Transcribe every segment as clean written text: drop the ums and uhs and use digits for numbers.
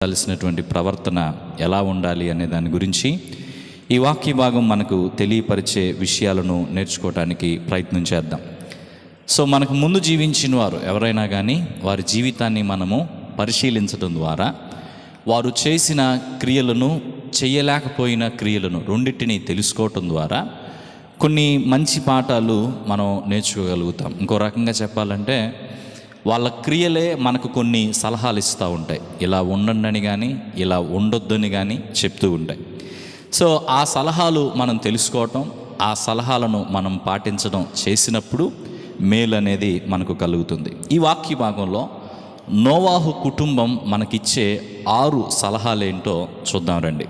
ఉండాల్సినటువంటి ప్రవర్తన ఎలా ఉండాలి అనే దాని గురించి ఈ వాక్య భాగం మనకు తెలియపరిచే విషయాలను నేర్చుకోవడానికి ప్రయత్నం చేద్దాం. సో మనకు ముందు జీవించిన వారు ఎవరైనా కానీ వారి జీవితాన్ని మనము పరిశీలించడం ద్వారా వారు చేసిన క్రియలను, చేయలేకపోయిన క్రియలను రెండింటినీ తెలుసుకోవటం ద్వారా కొన్ని మంచి పాఠాలు మనం నేర్చుకోగలుగుతాం. ఇంకో రకంగా చెప్పాలంటే వాళ్ళ క్రియలే మనకు కొన్ని సలహాలు ఇస్తూ ఉంటాయి. ఇలా ఉండండి అని కానీ, ఇలా ఉండొద్దని కానీ చెప్తూ ఉంటాయి. సో ఆ సలహాలు మనం తెలుసుకోవటం, ఆ సలహాలను మనం పాటించడం చేసినప్పుడు మేలు అనేది మనకు కలుగుతుంది. ఈ వాక్య భాగంలో నోవాహు కుటుంబం మనకిచ్చే 6 సలహాలు ఏంటో చూద్దాం రండి.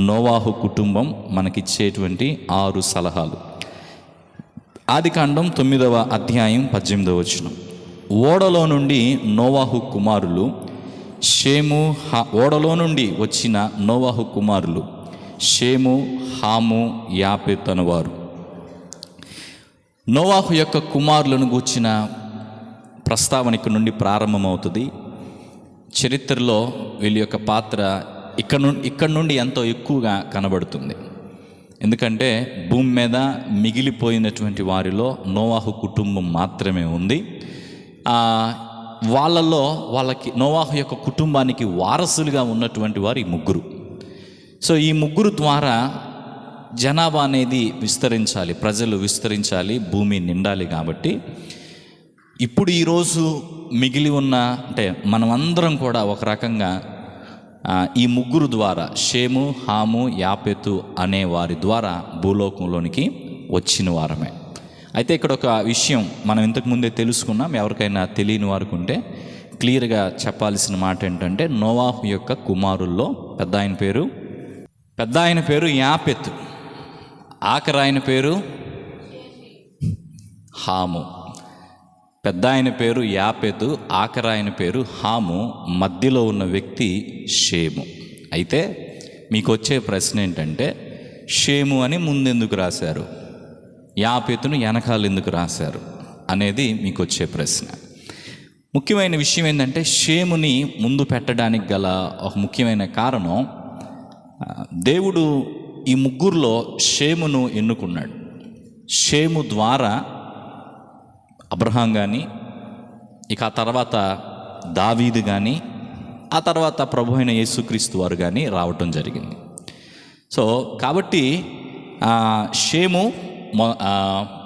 నోవాహు కుటుంబం మనకిచ్చేటువంటి 6 సలహాలు. ఆదికాండం 9వ అధ్యాయం 18వ వచనం. ఓడలో నుండి నోవాహు కుమారులు షేము, ఓడలో నుండి వచ్చిన నోవాహు కుమారులు షేము, హాము, యాపెతు అనువారు. నోవాహు యొక్క కుమారులను గూర్చిన ప్రస్తావన ఇక్కడ నుండి ప్రారంభమవుతుంది. చరిత్రలో వీళ్ళ యొక్క పాత్ర ఇక్కడ నుండి ఎంతో ఎక్కువగా కనబడుతుంది. ఎందుకంటే భూమి మీద మిగిలిపోయినటువంటి వారిలో నోవాహు కుటుంబం మాత్రమే ఉంది. వాళ్ళకి నోవాహు యొక్క కుటుంబానికి వారసులుగా ఉన్నటువంటి వారు ఈ ముగ్గురు. సో ఈ ముగ్గురు ద్వారా జనాభా అనేది విస్తరించాలి, ప్రజలు విస్తరించాలి, భూమి నిండాలి. కాబట్టి ఇప్పుడు ఈరోజు మిగిలి ఉన్న, అంటే మనమందరం కూడా ఒక రకంగా ఈ ముగ్గురు ద్వారా, షేము, హాము, యాపెతు అనే వారి ద్వారా భూలోకంలోనికి వచ్చిన వారమే. అయితే ఇక్కడ ఒక విషయం మనం ఇంతకుముందే తెలుసుకున్నాం. ఎవరికైనా తెలియని వారికి ఉంటే క్లియర్గా చెప్పాల్సిన మాట ఏంటంటే, నోవాహు యొక్క కుమారుల్లో పెద్ద ఆయన పేరు యాపెతు, ఆఖరి ఆయన పేరు హాము. పెద్ద ఆయన పేరు యాపెతు, ఆఖరి ఆయన పేరు హాము, మధ్యలో ఉన్న వ్యక్తి షేము. అయితే మీకు వచ్చే ప్రశ్న ఏంటంటే, షేము అని ముందెందుకు రాశారు, యాపెతును వెనకాల ఎందుకు రాశారు అనేది మీకు వచ్చే ప్రశ్న. ముఖ్యమైన విషయం ఏంటంటే, షేముని ముందు పెట్టడానికి గల ఒక ముఖ్యమైన కారణం, దేవుడు ఈ ముగ్గురులో షేమును ఎన్నుకున్నాడు. షేము ద్వారా అబ్రహాం కానీ, ఇక ఆ తర్వాత దావీదు కానీ, ఆ తర్వాత ప్రభు అయిన యేసుక్రీస్తు వారు కానీ రావటం జరిగింది. సో కాబట్టి షేము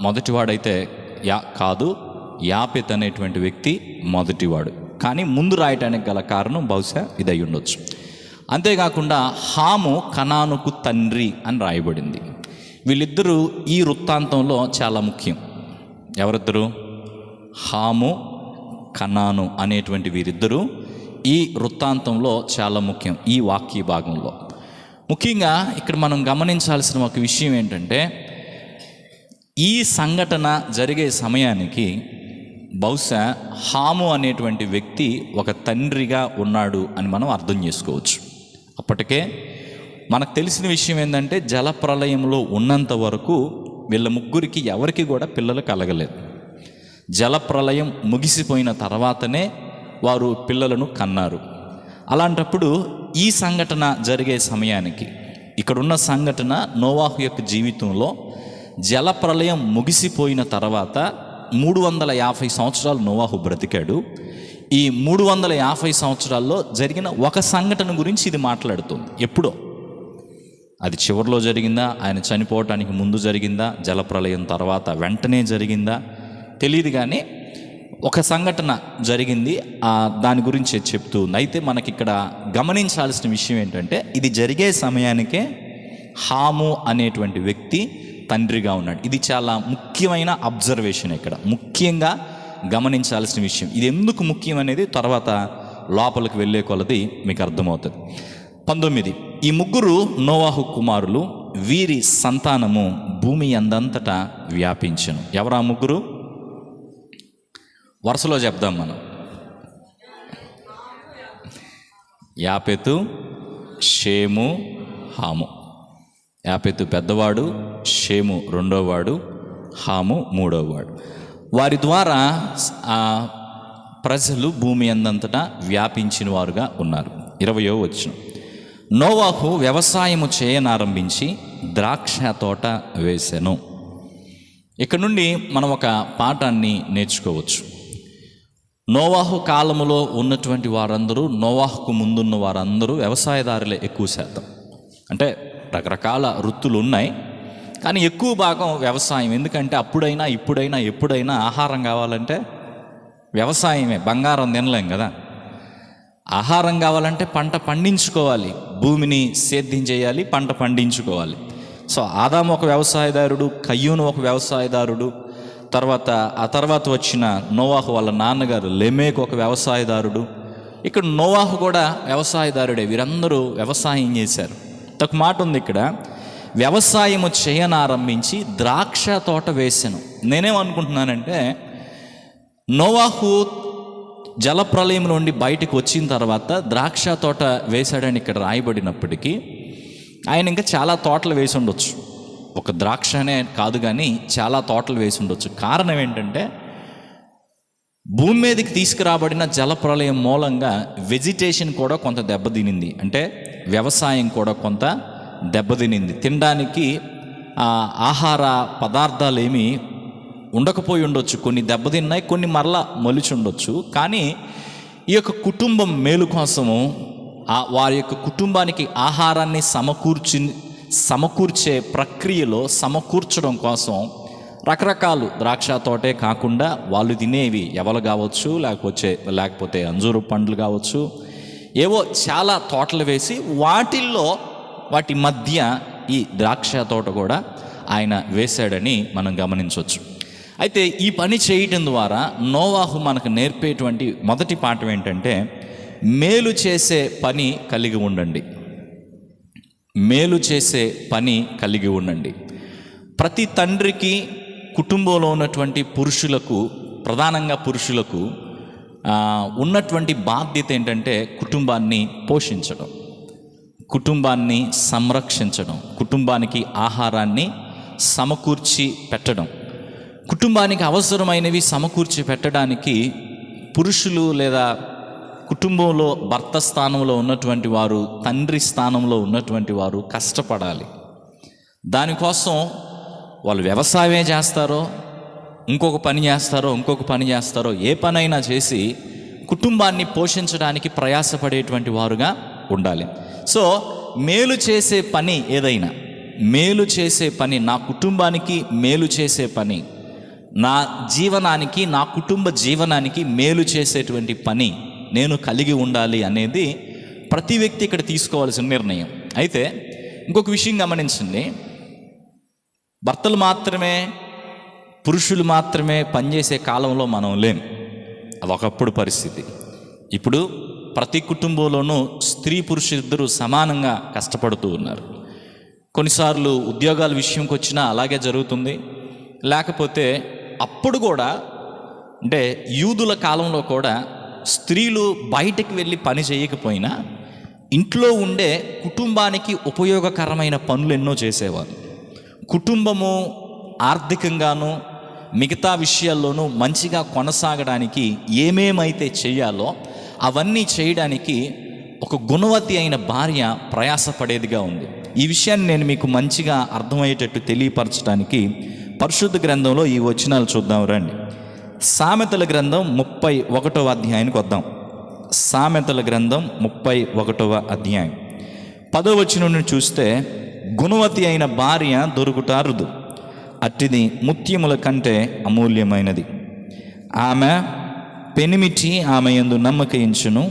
మొదటివాడైతే కాదు, యాపెతు అనేటువంటి వ్యక్తి మొదటివాడు. కానీ ముందు రాయటానికి గల కారణం బహుశా ఇది అయి ఉండొచ్చు. అంతేకాకుండా హాము కనానుకు తండ్రి అని రాయబడింది. వీళ్ళిద్దరూ ఈ వృత్తాంతంలో చాలా ముఖ్యం. ఎవరిద్దరు? హాము, కనాను అనేటువంటి వీరిద్దరూ ఈ వృత్తాంతంలో చాలా ముఖ్యం. ఈ వాక్య భాగంలో ముఖ్యంగా ఇక్కడ మనం గమనించాల్సిన ఒక విషయం ఏంటంటే, ఈ సంఘటన జరిగే సమయానికి బహుశా హాము అనేటువంటి వ్యక్తి ఒక తండ్రిగా ఉన్నాడు అని మనం అర్థం చేసుకోవచ్చు. అప్పటికే మనకు తెలిసిన విషయం ఏంటంటే, జలప్రలయంలో ఉన్నంత వరకు వీళ్ళ ముగ్గురికి ఎవరికి కూడా పిల్లలు కలగలేదు. జలప్రలయం ముగిసిపోయిన తర్వాతనే వారు పిల్లలను కన్నారు. అలాంటప్పుడు ఈ సంఘటన జరిగే సమయానికి, ఇక్కడున్న సంఘటన నోవాహు యొక్క జీవితంలో జలప్రలయం ముగిసిపోయిన తర్వాత 350 సంవత్సరాలు నోవాహు బ్రతికాడు. ఈ 350 సంవత్సరాల్లో జరిగిన ఒక సంఘటన గురించి ఇది మాట్లాడుతుంది. ఎప్పుడో, అది చివరిలో జరిగిందా, ఆయన చనిపోవటానికి ముందు జరిగిందా, జలప్రలయం తర్వాత వెంటనే జరిగిందా తెలియదు, కానీ ఒక సంఘటన జరిగింది. దాని గురించి చెప్తూ ఉంది. అయితే మనకి ఇక్కడ గమనించాల్సిన విషయం ఏంటంటే, ఇది జరిగే సమయానికే హాము అనేటువంటి వ్యక్తి తండ్రిగా ఉన్నాడు. ఇది చాలా ముఖ్యమైన అబ్జర్వేషన్. ఇక్కడ ముఖ్యంగా గమనించాల్సిన విషయం. ఇది ఎందుకు ముఖ్యం అనేది తర్వాత లోపలికి వెళ్ళే కొలది మీకు అర్థమవుతుంది. 19. ఈ ముగ్గురు నోవాహు కుమారులు, వీరి సంతానము భూమి అందంతటా వ్యాపించెను. ఎవరు ఆ ముగ్గురు? వరుసలో చెప్దాం మనం. యాపెతు, షేము, హాము. యాపెతు పెద్దవాడు, షేము రెండోవాడు, హాము మూడోవాడు. వారి ద్వారా ప్రజలు భూమి అందంతటా వ్యాపించిన వారుగా ఉన్నారు. 20వ వచనం. నోవాహు వ్యవసాయము చేయనారంభించి ద్రాక్ష తోట వేసెను. ఇక్కడ నుండి మనం ఒక పాఠాన్ని నేర్చుకోవచ్చు. నోవాహు కాలములో ఉన్నటువంటి వారందరూ, నోవాహుకు ముందున్న వారందరూ వ్యవసాయదారులే ఎక్కువ శాతం. అంటే రకరకాల వృత్తులు ఉన్నాయి, కానీ ఎక్కువ భాగం వ్యవసాయం. ఎందుకంటే అప్పుడైనా ఇప్పుడైనా ఎప్పుడైనా ఆహారం కావాలంటే వ్యవసాయమే. బంగారం తినలేం కదా. ఆహారం కావాలంటే పంట పండించుకోవాలి, భూమిని సేద్యం చేయాలి, పంట పండించుకోవాలి. సో ఆదాము ఒక వ్యవసాయదారుడు, కయ్యూను ఒక వ్యవసాయదారుడు, ఆ తర్వాత వచ్చిన నోవాహు వాళ్ళ నాన్నగారు లెమేకు ఒక వ్యవసాయదారుడు. ఇక్కడ నోవాహు కూడా వ్యవసాయదారుడే. వీరందరూ వ్యవసాయం చేశారు. ఒక మాట ఉంది ఇక్కడ, వ్యవసాయము చేయనారంభించి ద్రాక్ష తోట వేసెను. నేనేమనుకుంటున్నానంటే, నోవాహు జలప్రలయం నుండి బయటికి వచ్చిన తర్వాత ద్రాక్ష తోట వేశాడని ఇక్కడ రాయబడినప్పటికీ ఆయన ఇంకా చాలా తోటలు వేసి ఉండొచ్చు. ఒక ద్రాక్షనే కాదు కానీ చాలా తోటలు వేసి ఉండొచ్చు. కారణం ఏంటంటే, భూమి మీదకి తీసుకురాబడిన జలప్రలయం మూలంగా వెజిటేషన్ కూడా కొంత దెబ్బతినింది. అంటే వ్యవసాయం కూడా కొంత దెబ్బతినింది. తినడానికి ఆహార పదార్థాలు ఏమీ ఉండకపోయి ఉండొచ్చు. కొన్ని దెబ్బతిన్నాయి, కొన్ని మరలా మొలిచి ఉండొచ్చు. కానీ ఈ యొక్క కుటుంబం మేలు కోసము, వారి యొక్క కుటుంబానికి ఆహారాన్ని సమకూర్చే ప్రక్రియలో సమకూర్చడం కోసం రకరకాలు ద్రాక్ష తోటే కాకుండా వాళ్ళు తినేవి ఎవలు కావచ్చు, లేకపోతే అంజూరు పండ్లు కావచ్చు, ఏవో చాలా తోటలు వేసి వాటి మధ్య ఈ ద్రాక్ష తోట కూడా ఆయన వేశాడని మనం గమనించవచ్చు. అయితే ఈ పని చేయటం ద్వారా నోవాహు మనకు నేర్పేటువంటి మొదటి పాఠం ఏంటంటే, మేలు చేసే పని కలిగి ఉండండి. మేలు చేసే పని కలిగి ఉండండి. ప్రతి తండ్రికి కుటుంబంలో ఉన్నటువంటి పురుషులకు, ప్రధానంగా పురుషులకు ఉన్నటువంటి బాధ్యత ఏంటంటే కుటుంబాన్ని పోషించడం, కుటుంబాన్ని సంరక్షించడం, కుటుంబానికి ఆహారాన్ని సమకూర్చి పెట్టడం. కుటుంబానికి అవసరమైనవి సమకూర్చి పెట్టడానికి పురుషులు లేదా కుటుంబంలో భర్త స్థానంలో ఉన్నటువంటి వారు, తండ్రి స్థానంలో ఉన్నటువంటి వారు కష్టపడాలి. దానికోసం వాళ్ళు వ్యవసాయమే చేస్తారో, ఇంకొక పని చేస్తారో, ఏ పనైనా చేసి కుటుంబాన్ని పోషించడానికి ప్రయాసపడేటువంటి వారుగా ఉండాలి. సో మేలు చేసే పని ఏదైనా, మేలు చేసే పని, నా కుటుంబానికి మేలు చేసే పని, నా జీవనానికి, నా కుటుంబ జీవనానికి మేలు చేసేటువంటి పని నేను కలిగి ఉండాలి అనేది ప్రతి వ్యక్తి ఇక్కడ తీసుకోవాల్సిన నిర్ణయం. అయితే ఇంకొక విషయం గమనించండి, భర్తలు మాత్రమే, పురుషులు మాత్రమే పనిచేసే కాలంలో మనం లేం. అది ఒకప్పుడు పరిస్థితి. ఇప్పుడు ప్రతి కుటుంబంలోనూ స్త్రీ పురుషులిద్దరూ సమానంగా కష్టపడుతూ ఉన్నారు. కొన్నిసార్లు ఉద్యోగాల విషయంకి వచ్చినా అలాగే జరుగుతుంది. లేకపోతే అప్పుడు కూడా, అంటే యూదుల కాలంలో కూడా స్త్రీలు బయటికి వెళ్ళి పని చేయకపోయినా ఇంట్లో ఉండే కుటుంబానికి ఉపయోగకరమైన పనులు ఎన్నో చేసేవారు. కుటుంబము ఆర్థికంగాను మిగతా విషయాల్లోనూ మంచిగా కొనసాగడానికి ఏమేమైతే చేయాలో అవన్నీ చేయడానికి ఒక గుణవతి అయిన భార్య ప్రయాసపడేదిగా ఉంది. ఈ విషయాన్ని నేను మీకు మంచిగా అర్థమయ్యేటట్టు తెలియపరచడానికి పరిశుద్ధ గ్రంథంలో ఈ వచనాలు చూద్దాం రండి. సామెతల గ్రంథం 31వ అధ్యాయానికి వద్దాం. సామెతల గ్రంథం 31వ అధ్యాయం 10వ వచనం నుండి చూస్తే, గుణవతి అయిన భార్య దొరుకుట అరుదు, అట్టిది ముత్యముల కంటే అమూల్యమైనది. ఆమె పెనిమిటి ఆమె యందు నమ్మకయించును,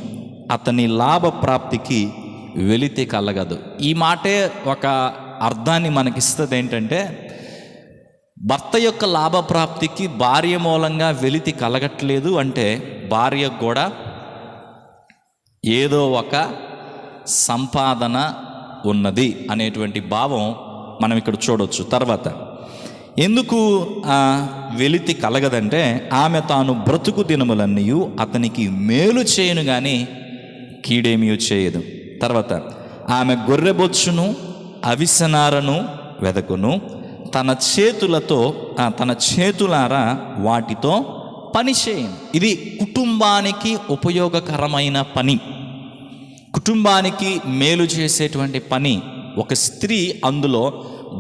అతని లాభ ప్రాప్తికి వెలితి కలగదు. ఈ మాటే ఒక అర్థాన్ని మనకిస్తుంది. ఏంటంటే, భర్త యొక్క లాభప్రాప్తికి భార్య మూలంగా వెలితి కలగట్లేదు అంటే భార్యకు కూడా ఏదో ఒక సంపాదన ఉన్నది అనేటువంటి భావం మనం ఇక్కడ చూడవచ్చు. తర్వాత ఎందుకు వెలితి కలగదంటే, ఆమె తాను బ్రతుకు దినములన్నీ అతనికి మేలు చేయను కానీ కీడేమీ చేయదు. తర్వాత ఆమె గొర్రెబొచ్చును అవిసనారను వెదకును, తన చేతులారా వాటితో పని చేయను. ఇది కుటుంబానికి ఉపయోగకరమైన పని. కుటుంబానికి మేలు చేసేటువంటి పని ఒక స్త్రీ అందులో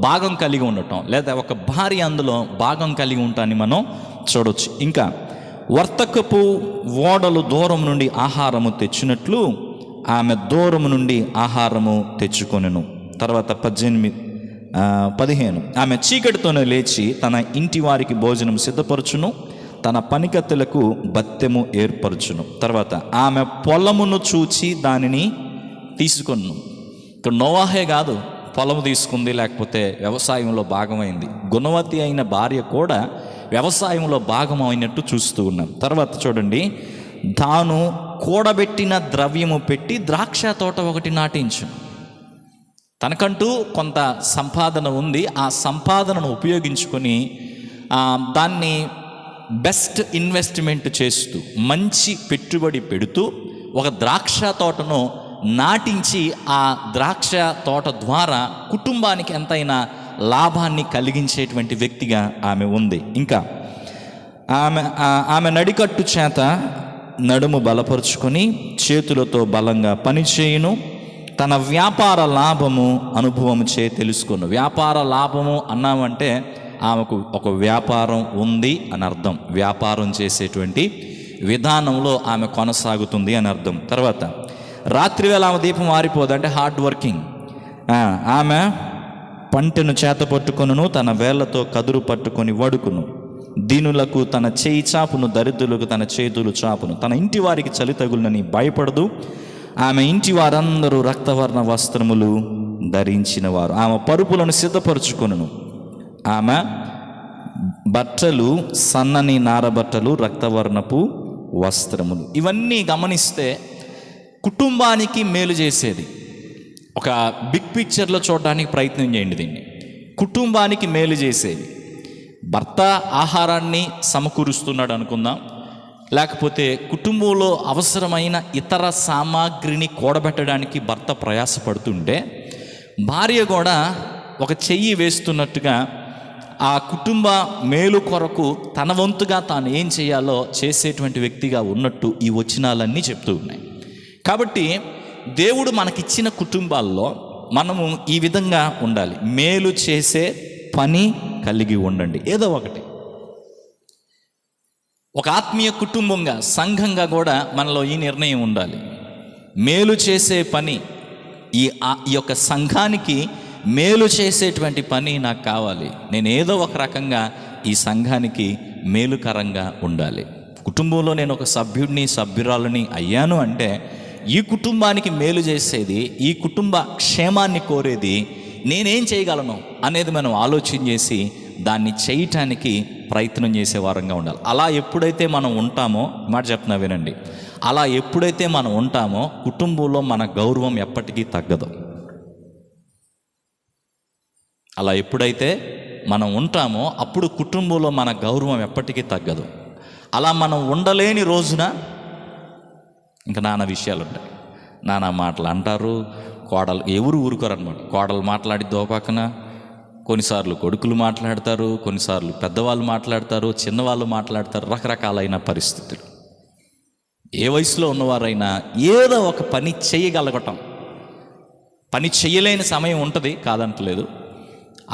భాగం కలిగి ఉండటం, లేదా ఒక భార్య అందులో భాగం కలిగి ఉంటాన్ని మనం చూడవచ్చు. ఇంకా వర్తకపు ఓడలు దూరం నుండి ఆహారము తెచ్చినట్లు ఆమె దూరం నుండి ఆహారము తెచ్చుకొనెను. తర్వాత 15 ఆమె చీకటితోనే లేచి తన ఇంటి వారికి భోజనం సిద్ధపరచును, తన పనికత్తెలకు బత్తెము ఏర్పరచును. తర్వాత ఆమె పొలమును చూచి దానిని తీసుకొను. ఇక్కడ నోవాహే కాదు పొలము తీసుకుంది, లేకపోతే వ్యవసాయంలో భాగమైంది. గుణవతి అయిన భార్య కూడా వ్యవసాయంలో భాగం అయినట్టు చూస్తూ ఉన్నాం. తర్వాత చూడండి, తాను కూడబెట్టిన ద్రవ్యము పెట్టి ద్రాక్ష తోట ఒకటి నాటించును. తనకంటూ కొంత సంపాదన ఉంది, ఆ సంపాదనను ఉపయోగించుకొని దాన్ని బెస్ట్ ఇన్వెస్ట్మెంట్ చేస్తూ, మంచి పెట్టుబడి పెడుతూ ఒక ద్రాక్ష తోటను నాటించి ఆ ద్రాక్ష తోట ద్వారా కుటుంబానికి ఎంతైనా లాభాన్ని కలిగించేటువంటి వ్యక్తిగా ఆమె ఉంది. ఇంకా ఆమె నడికట్టు చేత నడుము బలపరుచుకొని చేతులతో బలంగా పనిచేయును, తన వ్యాపార లాభము అనుభవం చే తెలుసుకును. వ్యాపార లాభము అన్నామంటే ఆమెకు ఒక వ్యాపారం ఉంది అని అర్థం. వ్యాపారం చేసేటువంటి విధానంలో ఆమె కొనసాగుతుంది అని అర్థం. తర్వాత రాత్రివేళ ఆమె దీపం ఆరిపోదు, అంటే హార్డ్ వర్కింగ్. ఆమె పంటను చేత పట్టుకొనును, తన వేళ్లతో కదురు పట్టుకొని వడుకును. దీనులకు తన చేయి చాపును, దరిద్రులకు తన చేతులు చాపును. తన ఇంటి వారికి చలి తగులునని భయపడదు. ఆమె ఇంటి వారందరూ రక్తవర్ణ వస్త్రములు ధరించిన వారు. ఆమె పరుపులను సిద్ధపరచుకొనును. ఆమె బట్టలు సన్నని నారబట్టలు, రక్తవర్ణపు వస్త్రములు. ఇవన్నీ గమనిస్తే కుటుంబానికి మేలు చేసేది. ఒక బిగ్ పిక్చర్లో చూడడానికి ప్రయత్నం చేయండి దీన్ని. కుటుంబానికి మేలు చేసేది. భర్త ఆహారాన్ని సమకూరుస్తున్నాడు అనుకుందాం, లేకపోతే కుటుంబంలో అవసరమైన ఇతర సామాగ్రిని కూడబెట్టడానికి భర్త ప్రయాసపడుతుంటే భార్య కూడా ఒక చెయ్యి వేస్తున్నట్టుగా ఆ కుటుంబ మేలు కొరకు తన వంతుగా తాను ఏం చేయాలో చేసేటువంటి వ్యక్తిగా ఉన్నట్టు ఈ వచనాలన్నీ చెప్తూ ఉన్నాయి. కాబట్టి దేవుడు మనకిచ్చిన కుటుంబాల్లో మనము ఈ విధంగా ఉండాలి. మేలు చేసే పని కలిగి ఉండండి. ఏదో ఒకటి, ఒక ఆత్మీయ కుటుంబంగా, సంఘంగా కూడా మనలో ఈ నిర్ణయం ఉండాలి. మేలు చేసే పని, ఈ యొక్క సంఘానికి మేలు చేసేటువంటి పని నాకు కావాలి. నేను ఏదో ఒక రకంగా ఈ సంఘానికి మేలుకరంగా ఉండాలి. కుటుంబంలో నేను ఒక సభ్యురాలని అయ్యాను అంటే ఈ కుటుంబానికి మేలు చేసేది, ఈ కుటుంబ క్షేమాన్ని కోరేది నేనేం చేయగలను అనేది మనం ఆలోచన చేసి దాన్ని చేయటానికి ప్రయత్నం చేసే వారంగా ఉండాలి. అలా ఎప్పుడైతే మనం ఉంటామో, మాట చెప్తున్నా వినండి, అలా ఎప్పుడైతే మనం ఉంటామో కుటుంబంలో మన గౌరవం ఎప్పటికీ తగ్గదు. అలా ఎప్పుడైతే మనం ఉంటామో అప్పుడు కుటుంబంలో మన గౌరవం ఎప్పటికీ తగ్గదు. అలా మనం ఉండలేని రోజున ఇంకా నానా విషయాలు ఉంటాయి. నానా మాటలు అంటారు. కోడలు ఎవరు ఊరుకోరనమాట. కోడలు మాట్లాడి దోపక్కన, కొన్నిసార్లు కొడుకులు మాట్లాడతారు, కొన్నిసార్లు పెద్దవాళ్ళు మాట్లాడతారు, చిన్నవాళ్ళు మాట్లాడతారు. రకరకాలైన పరిస్థితులు. ఏ వయసులో ఉన్నవారైనా ఏదో ఒక పని చేయగలగటం, పని చేయలేని సమయం ఉంటుంది, కాదంటలేదు.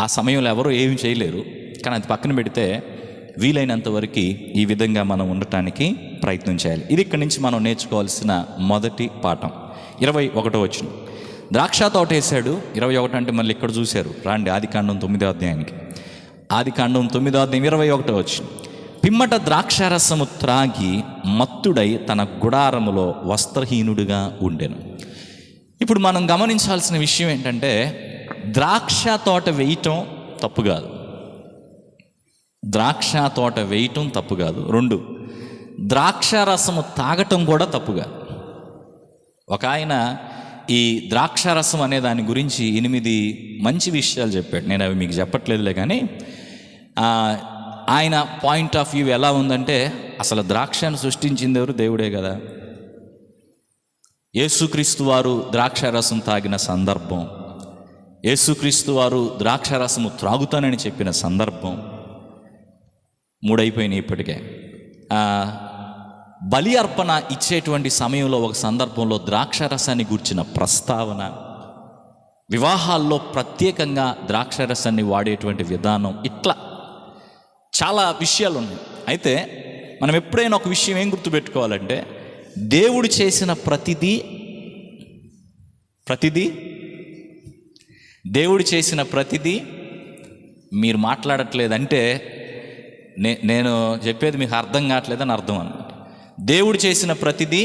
ఆ సమయంలో ఎవరో ఏమి చేయలేరు. కానీ అది పక్కన పెడితే వీలైనంత వరకు ఈ విధంగా మనం ఉండటానికి ప్రయత్నం చేయాలి. ఇది ఇక్కడి నుంచి మనం నేర్చుకోవాల్సిన మొదటి పాఠం. 21వ వచనం. ద్రాక్ష తోట వేశాడు. 21 అంటే మళ్ళీ ఇక్కడ చూశారు, రాండి ఆదికాండం 9వ అధ్యాయానికి. ఆదికాండం 9వ అధ్యాయం 21వ వచనం. పిమ్మట ద్రాక్షారసము త్రాగి మత్తుడై తన గుడారములో వస్త్రహీనుడిగా ఉండెను. ఇప్పుడు మనం గమనించాల్సిన విషయం ఏంటంటే, ద్రాక్ష తోట వేయటం తప్పు కాదు. ద్రాక్ష తోట వేయటం తప్పు కాదు. 2, ద్రాక్షారసము తాగటం కూడా తప్పు కాదు. ఒక ఆయన ఈ ద్రాక్షారసం అనే దాని గురించి 8 మంచి విషయాలు చెప్పాడు. నేను అవి మీకు చెప్పట్లేదులే, కానీ ఆయన పాయింట్ ఆఫ్ వ్యూ ఎలా ఉందంటే, అసలు ద్రాక్షను సృష్టించింది ఎవరు? దేవుడే కదా. యేసుక్రీస్తు వారు ద్రాక్షారసం తాగిన సందర్భం, యేసుక్రీస్తు వారు ద్రాక్షారసము త్రాగుతానని చెప్పిన సందర్భం 3 అయిపోయినాయి ఇప్పటికే. బలి అర్పణ ఇచ్చేటువంటి సమయంలో ఒక సందర్భంలో ద్రాక్షారసాన్ని గూర్చిన ప్రస్తావన, వివాహాల్లో ప్రత్యేకంగా ద్రాక్షారసాన్ని వాడేటువంటి విధానం, ఇట్లా చాలా విషయాలు ఉన్నాయి. అయితే మనం ఎప్పుడైనా ఒక విషయం ఏం గుర్తుపెట్టుకోవాలంటే, దేవుడు చేసిన ప్రతిదీ దేవుడు చేసిన ప్రతిదీ మీరు మాట్లాడట్లేదంటే నేను చెప్పేది మీకు అర్థం కావట్లేదని అర్థం అన్నమాట. దేవుడు చేసిన ప్రతిదీ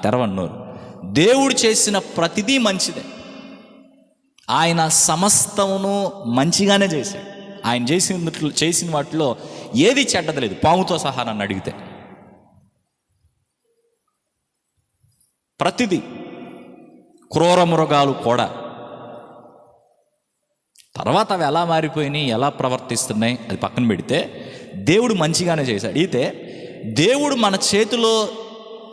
తెరవన్నోరు దేవుడు చేసిన ప్రతిదీ మంచిదే. ఆయన సమస్తమును మంచిగానే చేశాడు. ఆయన చేసిన వాటిలో ఏది చెడ్డది లేదు, పాముతో సహా నన్ను అడిగితే. ప్రతిదీ, క్రూర మృగాలు కూడా. తర్వాత అవి ఎలా మారిపోయినాయి, ఎలా ప్రవర్తిస్తున్నాయి అది పక్కన పెడితే దేవుడు మంచిగానే చేశాడు. అయితే దేవుడు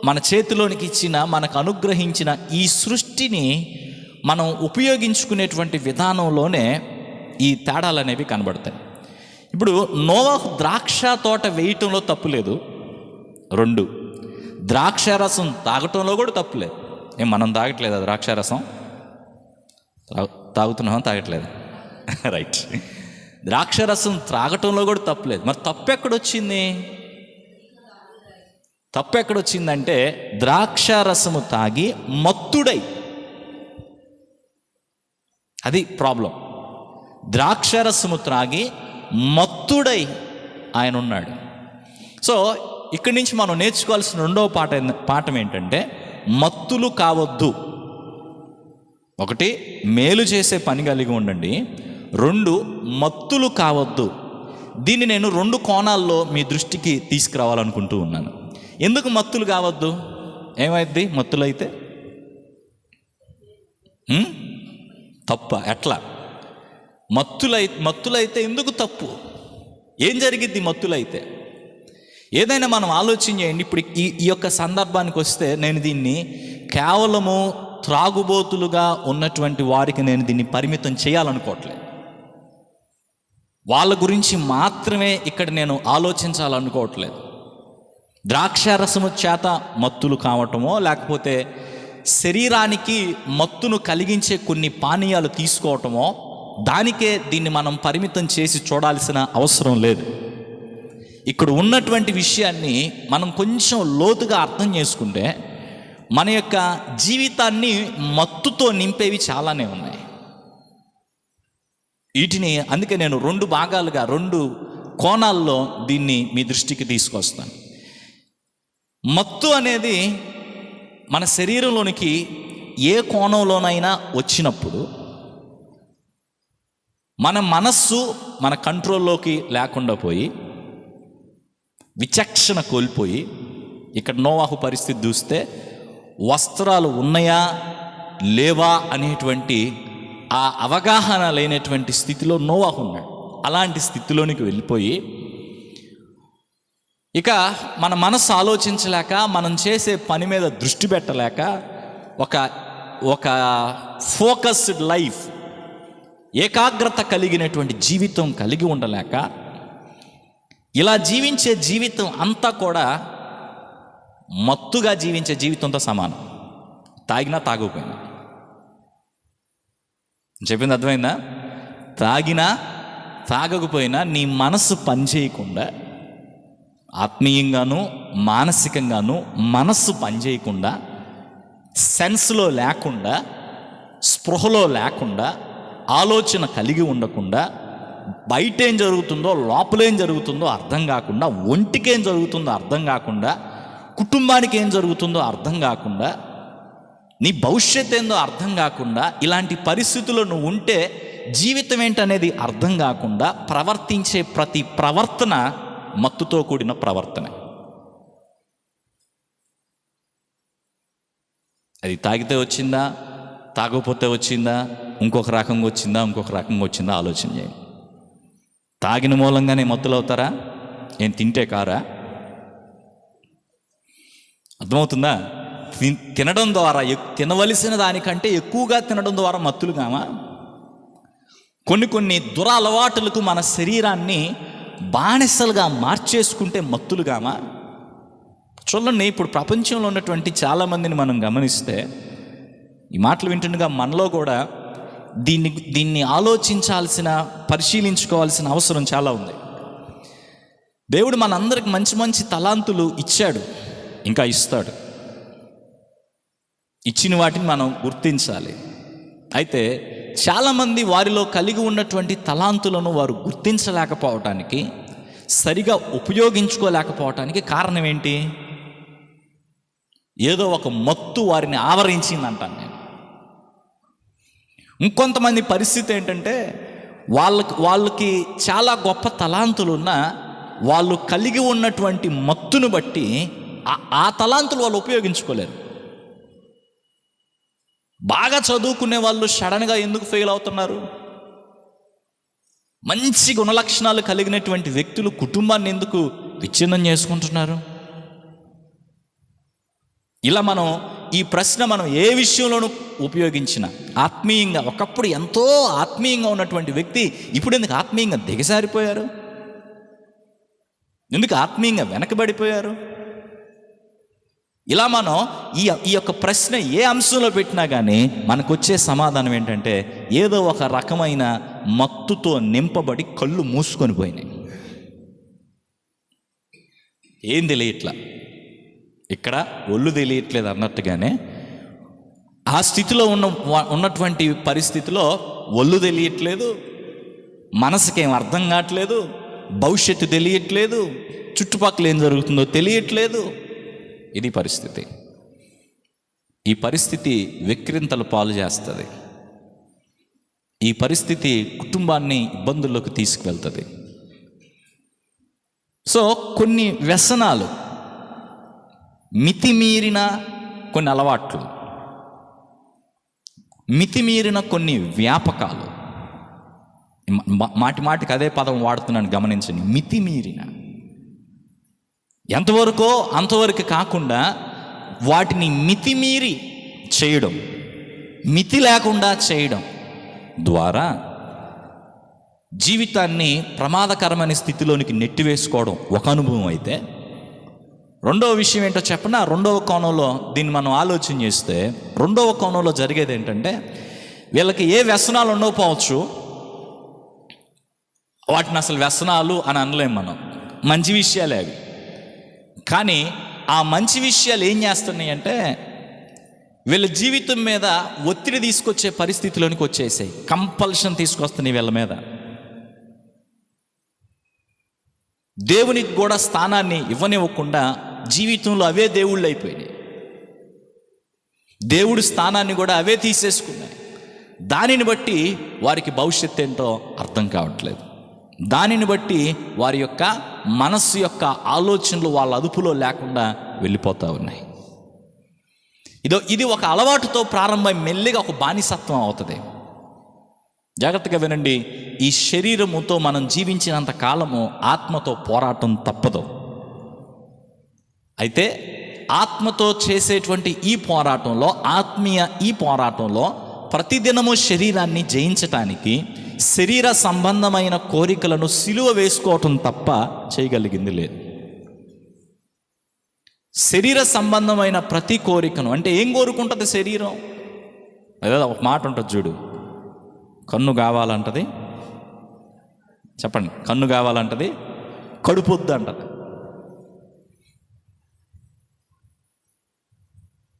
మన చేతిలోనికి ఇచ్చిన, మనకు అనుగ్రహించిన ఈ సృష్టిని మనం ఉపయోగించుకునేటువంటి విధానంలోనే ఈ తేడాలు అనేవి కనబడతాయి. ఇప్పుడు నోవాహు ద్రాక్ష తోట వేయటంలో తప్పు లేదు. 2, ద్రాక్షారసం తాగటంలో కూడా తప్పు లేదు. మనం తాగట్లేదా ద్రాక్షారసం? తాగుతున్నామా? తాగట్లేదు. రైట్. ద్రాక్షారసం త్రాగటంలో కూడా తప్పులేదు. మరి తప్పు ఎక్కడొచ్చిందంటే ద్రాక్షారసము తాగి మత్తుడై, అది ప్రాబ్లం. ద్రాక్షారసము త్రాగి మత్తుడై ఆయన ఉన్నాడు. సో ఇక్కడి నుంచి మనం నేర్చుకోవాల్సిన రెండవ పాఠం ఏంటంటే, మత్తులు కావద్దు. 1, మేలు చేసే పని కలిగి ఉండండి. 2, మత్తులు కావద్దు. దీన్ని నేను 2 కోణాల్లో మీ దృష్టికి తీసుకురావాలనుకుంటూ ఉన్నాను. ఎందుకు మత్తులు కావద్దు? ఏమైద్ది మత్తులైతే? తప్ప ఎట్లా? మత్తులైతే ఎందుకు తప్పు? ఏం జరిగిద్ది మత్తులైతే? ఏదైనా మనం ఆలోచన చేయండి. ఇప్పుడు ఈ యొక్క సందర్భానికి వస్తే నేను దీన్ని కేవలము త్రాగుబోతులుగా ఉన్నటువంటి వారికి నేను దీన్ని పరిమితం చేయాలనుకోవట్లేదు. వాళ్ళ గురించి మాత్రమే ఇక్కడ నేను ఆలోచించాలనుకోవట్లేదు. ద్రాక్షారసము చేత మత్తులు కావటమో, లేకపోతే శరీరానికి మత్తును కలిగించే కొన్ని పానీయాలు తీసుకోవటమో, దానికే దీన్ని మనం పరిమితం చేసి చూడాల్సిన అవసరం లేదు. ఇక్కడ ఉన్నటువంటి విషయాన్ని మనం కొంచెం లోతుగా అర్థం చేసుకుంటే మన యొక్క జీవితాన్ని మత్తుతో నింపేవి చాలానే ఉన్నాయి. వీటిని అందుకే నేను 2 భాగాలుగా 2 కోణాల్లో దీన్ని మీ దృష్టికి తీసుకొస్తాను. మత్తు అనేది మన శరీరంలోనికి ఏ కోణంలోనైనా వచ్చినప్పుడు మన మనస్సు మన కంట్రోల్లోకి లేకుండా పోయి, విచక్షణ కోల్పోయి, ఇక్కడ నోవాహు పరిస్థితి చూస్తే వస్త్రాలు ఉన్నాయా లేవా అనేటువంటి ఆ అవగాహన లేనటువంటి స్థితిలో నోవాహు ఉన్నాడు. అలాంటి స్థితిలోనికి వెళ్ళిపోయి, ఇక మన మనసు ఆలోచించలేక, మనం చేసే పని మీద దృష్టి పెట్టలేక, ఒక ఫోకస్డ్ లైఫ్, ఏకాగ్రత కలిగినటువంటి జీవితం కలిగి ఉండలేక, ఇలా జీవించే జీవితం అంతా కూడా మత్తుగా జీవించే జీవితంతో సమానం. తాగినా తాగకపోయినా. చెప్పింది అర్థమైందా? తాగినా తాగకపోయినా నీ మనసు పనిచేయకుండా, ఆత్మీయంగాను మానసికంగాను మనస్సు పనిచేయకుండా, సెన్స్లో లేకుండా, స్పృహలో లేకుండా, ఆలోచన కలిగి ఉండకుండా, బయటేం జరుగుతుందో లోపలేం జరుగుతుందో అర్థం కాకుండా, ఒంటికేం జరుగుతుందో అర్థం కాకుండా, కుటుంబానికి ఏం జరుగుతుందో అర్థం కాకుండా, నీ భవిష్యత్తు ఏందో అర్థం కాకుండా, ఇలాంటి పరిస్థితుల్లో నువ్వు ఉంటే జీవితం ఏంటనేది అర్థం కాకుండా ప్రవర్తించే ప్రతి ప్రవర్తన మత్తుతో కూడిన ప్రవర్తన. అది తాగితే వచ్చిందా, తాగకపోతే వచ్చిందా, ఇంకొక రకంగా వచ్చిందా ఆలోచన చేయండి. తాగిన మూలంగానే మత్తులు అవుతారా? ఏం తింటే కారా? అర్థమవుతుందా? తినడం ద్వారా, తినవలసిన దానికంటే ఎక్కువగా తినడం ద్వారా మత్తులు కామా? కొన్ని దురలవాటులకు మన శరీరాన్ని బానిసలుగా మార్చేసుకుంటే మత్తులు కామా? చూడండి, ఇప్పుడు ప్రపంచంలో ఉన్నటువంటి చాలామందిని మనం గమనిస్తే, ఈ మాటలు వింటుండగా మనలో కూడా దీన్ని ఆలోచించాల్సిన, పరిశీలించుకోవాల్సిన అవసరం చాలా ఉంది. దేవుడు మనందరికి మంచి మంచి తలాంతులు ఇచ్చాడు, ఇంకా ఇస్తాడు. ఇచ్చిన వాటిని మనం గుర్తించాలి. అయితే చాలామంది వారిలో కలిగి ఉన్నటువంటి తలాంతులను వారు గుర్తించలేకపోవటానికి, సరిగా ఉపయోగించుకోలేకపోవటానికి కారణం ఏంటి? ఏదో ఒక మత్తు వారిని ఆవరించిందంటాను నేను. ఇంకొంతమంది పరిస్థితి ఏంటంటే, వాళ్ళకి చాలా గొప్ప తలాంతులున్నా వాళ్ళు కలిగి ఉన్నటువంటి మత్తును బట్టి ఆ తలాంతులు వాళ్ళు ఉపయోగించుకోలేరు. బాగా చదువుకునే వాళ్ళు సడన్గా ఎందుకు ఫెయిల్ అవుతున్నారు? మంచి గుణలక్షణాలు కలిగినటువంటి వ్యక్తులు కుటుంబాన్ని ఎందుకు విచ్ఛిన్నం చేసుకుంటున్నారు? ఇలా ఈ ప్రశ్న మనం ఏ విషయంలోనూ ఉపయోగించిన, ఆత్మీయంగా ఒకప్పుడు ఎంతో ఆత్మీయంగా ఉన్నటువంటి వ్యక్తి ఇప్పుడు ఎందుకు ఆత్మీయంగా దిగజారిపోయారు? ఎందుకు ఆత్మీయంగా వెనకబడిపోయారు? ఇలా మనం ఈ యొక్క ప్రశ్న ఏ అంశంలో పెట్టినా కానీ మనకు వచ్చే సమాధానం ఏంటంటే, ఏదో ఒక రకమైన మత్తుతో నింపబడి కళ్ళు మూసుకొని పోయినాయి. ఏం తెలియట్లా, ఇక్కడ ఒళ్ళు తెలియట్లేదు అన్నట్టుగానే ఆ స్థితిలో ఉన్నటువంటి పరిస్థితిలో ఒళ్ళు తెలియట్లేదు, మనసుకేం అర్థం కావట్లేదు, భవిష్యత్తు తెలియట్లేదు, చుట్టుపక్కల ఏం జరుగుతుందో తెలియట్లేదు. ఇది పరిస్థితి. ఈ పరిస్థితి వెక్కిరింతలు పాలు చేస్తుంది. ఈ పరిస్థితి కుటుంబాన్ని ఇబ్బందుల్లోకి తీసుకువెళ్తుంది. సో కొన్ని వ్యసనాలు, మితిమీరిన కొన్ని అలవాట్లు, మితిమీరిన కొన్ని వ్యాపకాలు, మాటికి అదే పదం వాడుతున్నాను గమనించండి. మితిమీరిన, ఎంతవరకో అంతవరకు కాకుండా వాటిని మితిమీరి చేయడం, మితి లేకుండా చేయడం ద్వారా జీవితాన్ని ప్రమాదకరమైన స్థితిలోనికి నెట్టివేసుకోవడం ఒక అనుభవం అయితే, రెండవ విషయం ఏంటో చెప్పనా? రెండవ కోణంలో దీన్ని మనం ఆలోచన చేస్తే, రెండవ కోణంలో జరిగేది ఏంటంటే, వీళ్ళకి ఏ వ్యసనాలు ఉండకపోవచ్చు, వాటిని అసలు వ్యసనాలు అని అనలేం మనం, మంచి విషయాలే అవి. కానీ ఆ మంచి విషయాలు ఏం చేస్తున్నాయి అంటే, వీళ్ళ జీవితం మీద ఒత్తిడి తీసుకొచ్చే పరిస్థితిలోనికి వచ్చేసాయి, కంపల్షన్ తీసుకొస్తున్నాయి వీళ్ళ మీద. దేవునికి కూడా స్థానాన్ని ఇవ్వనివ్వకుండా జీవితంలో అవే దేవుళ్ళు అయిపోయినాయి. దేవుడి స్థానాన్ని కూడా అవే తీసేసుకున్నాయి. దానిని బట్టి వారికి భవిష్యత్తు ఏంటో అర్థం కావట్లేదు. దానిని బట్టి వారి యొక్క మనస్సు యొక్క ఆలోచనలు వాళ్ళ అదుపులో లేకుండా వెళ్ళిపోతూ ఉన్నాయి. ఇది ఒక అలవాటుతో ప్రారంభమై మెల్లిగా ఒక బానిసత్వం అవుతుంది. జాగ్రత్తగా వినండి, ఈ శరీరముతో మనం జీవించినంత కాలము ఆత్మతో పోరాటం తప్పదు. అయితే ఆత్మతో చేసేటువంటి ఈ పోరాటంలో ప్రతిదినము శరీరాన్ని జయించటానికి శరీర సంబంధమైన కోరికలను సిలువ వేసుకోవటం తప్ప చేయగలిగింది లేదు. శరీర సంబంధమైన ప్రతి కోరికను, అంటే ఏం కోరుకుంటుంది శరీరం? అదే ఒక మాట ఉంటుంది చూడు, కన్ను కావాలంటది, చెప్పండి, కన్ను కావాలంటది, కడుపు వద్దు అంటది.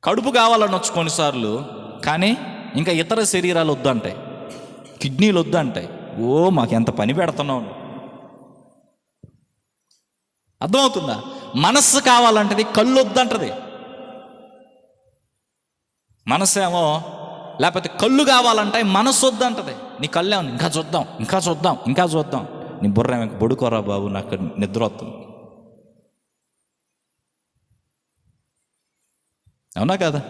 కడుపు కావాలనొచ్చు కొన్నిసార్లు, కానీ ఇంకా ఇతర శరీరాలు వద్దు అంటాయి, కిడ్నీలు వద్దు అంటాయి. ఓ మాకు ఎంత పని పెడుతున్నావు. అర్థమవుతుందా? మనస్సు కావాలంటది, కళ్ళు వద్దంటది. మనస్సు ఏమో, లేకపోతే కళ్ళు కావాలంటే మనస్సు వద్దంటది. నీ కళ్ళు ఏమో ఇంకా చూద్దాం. నీ బుర్ర ఏమో బొడుకోరా బాబు, నాకు నిద్ర వస్తుంది. అవునా కదా?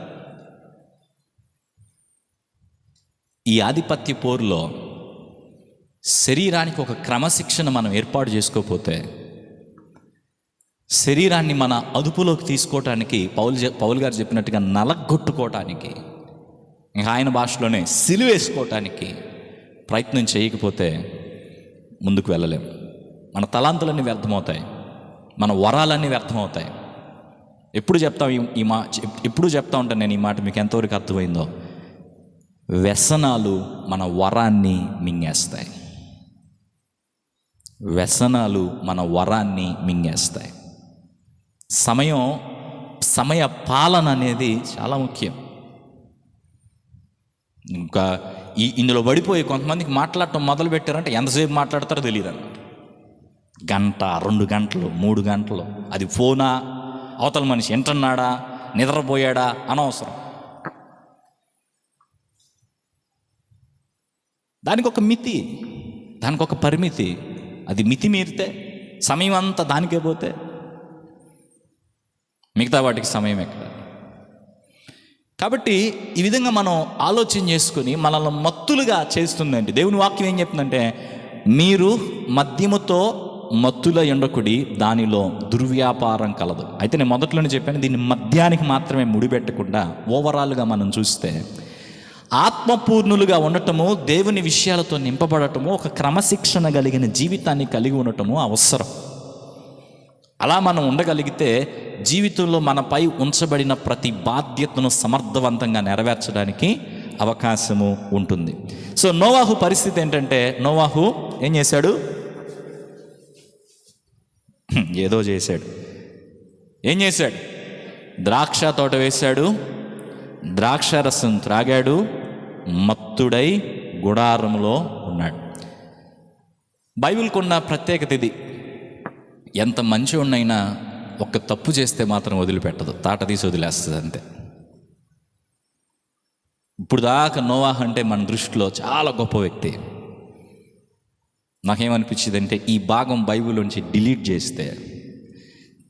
ఈ ఆధిపత్య పోరులో శరీరానికి ఒక క్రమశిక్షణ మనం ఏర్పాటు చేసుకోకపోతే, శరీరాన్ని మన అదుపులోకి తీసుకోవటానికి పౌలు గారు చెప్పినట్టుగా నలగొట్టుకోవటానికి, ఇంకా ఆయన భాషలోనే సిలువేసుకోవటానికి ప్రయత్నం చేయకపోతే ముందుకు వెళ్ళలేం. మన తలాంతులన్నీ వ్యర్థమవుతాయి, మన వరాలన్నీ వ్యర్థమవుతాయి, ఎప్పుడు చెప్తా ఉంటాను నేను ఈ మాట, మీకు ఎంతవరకు అర్థమైందో. వ్యసనాలు మన వరాన్ని మింగేస్తాయి. వ్యసనాలు మన వరాన్ని మింగేస్తాయి. సమయ పాలన అనేది చాలా ముఖ్యం. ఇంకా ఇందులో పడిపోయి కొంతమందికి మాట్లాడటం మొదలు పెట్టారంటే ఎంతసేపు మాట్లాడతారో తెలియదు అన్నమాట. గంట, 2 గంటలు, 3 గంటలు. అది ఫోనా, అవతల మనిషి వింటున్నాడా, నిద్రపోయాడా, అనవసరం. దానికి ఒక మితి, దానికి ఒక పరిమితి. అది మితి మీరితే సమయం అంతా దానికే పోతే మిగతా వాటికి సమయం ఎక్కడ. కాబట్టి ఈ విధంగా మనం ఆలోచన చేసుకుని మనల్ని మత్తులుగా చేస్తుందండి. దేవుని వాక్యం ఏం చెప్తుందంటే, మీరు మద్యముతో మత్తుల ఎండకుడి, దానిలో దుర్వ్యాపారం కలదు. అయితే నేను మొదట్లోనే చెప్పాను, దీన్ని మద్యానికి మాత్రమే ముడిపెట్టకుండా ఓవరాల్గా మనం చూస్తే ఆత్మపూర్ణులుగా ఉండటము, దేవుని విషయాలతో నింపబడటము, ఒక క్రమశిక్షణ కలిగిన జీవితాన్ని కలిగి ఉండటము అవసరం. అలా మనం ఉండగలిగితే జీవితంలో మనపై ఉంచబడిన ప్రతి బాధ్యతను సమర్థవంతంగా నెరవేర్చడానికి అవకాశము ఉంటుంది. సో నోవాహు పరిస్థితి ఏంటంటే, నోవాహు ఏం చేశాడు? ఏదో చేశాడు. ఏం చేశాడు? ద్రాక్ష తోట వేశాడు, ద్రాక్ష రసం త్రాగాడు, మత్తుడై గుడారంలో ఉన్నాడు. బైబిల్కు ఉన్న ప్రత్యేకత ఇది. ఎంత మంచి ఉన్నైనా ఒక్క తప్పు చేస్తే మాత్రం వదిలిపెట్టదు, తాట తీసి వదిలేస్తుంది అంతే. ఇప్పుడు దాకా నోవాహు అంటే మన దృష్టిలో చాలా గొప్ప వ్యక్తి. నాకేమనిపించింది అంటే, ఈ భాగం బైబిల్ నుంచి డిలీట్ చేస్తే,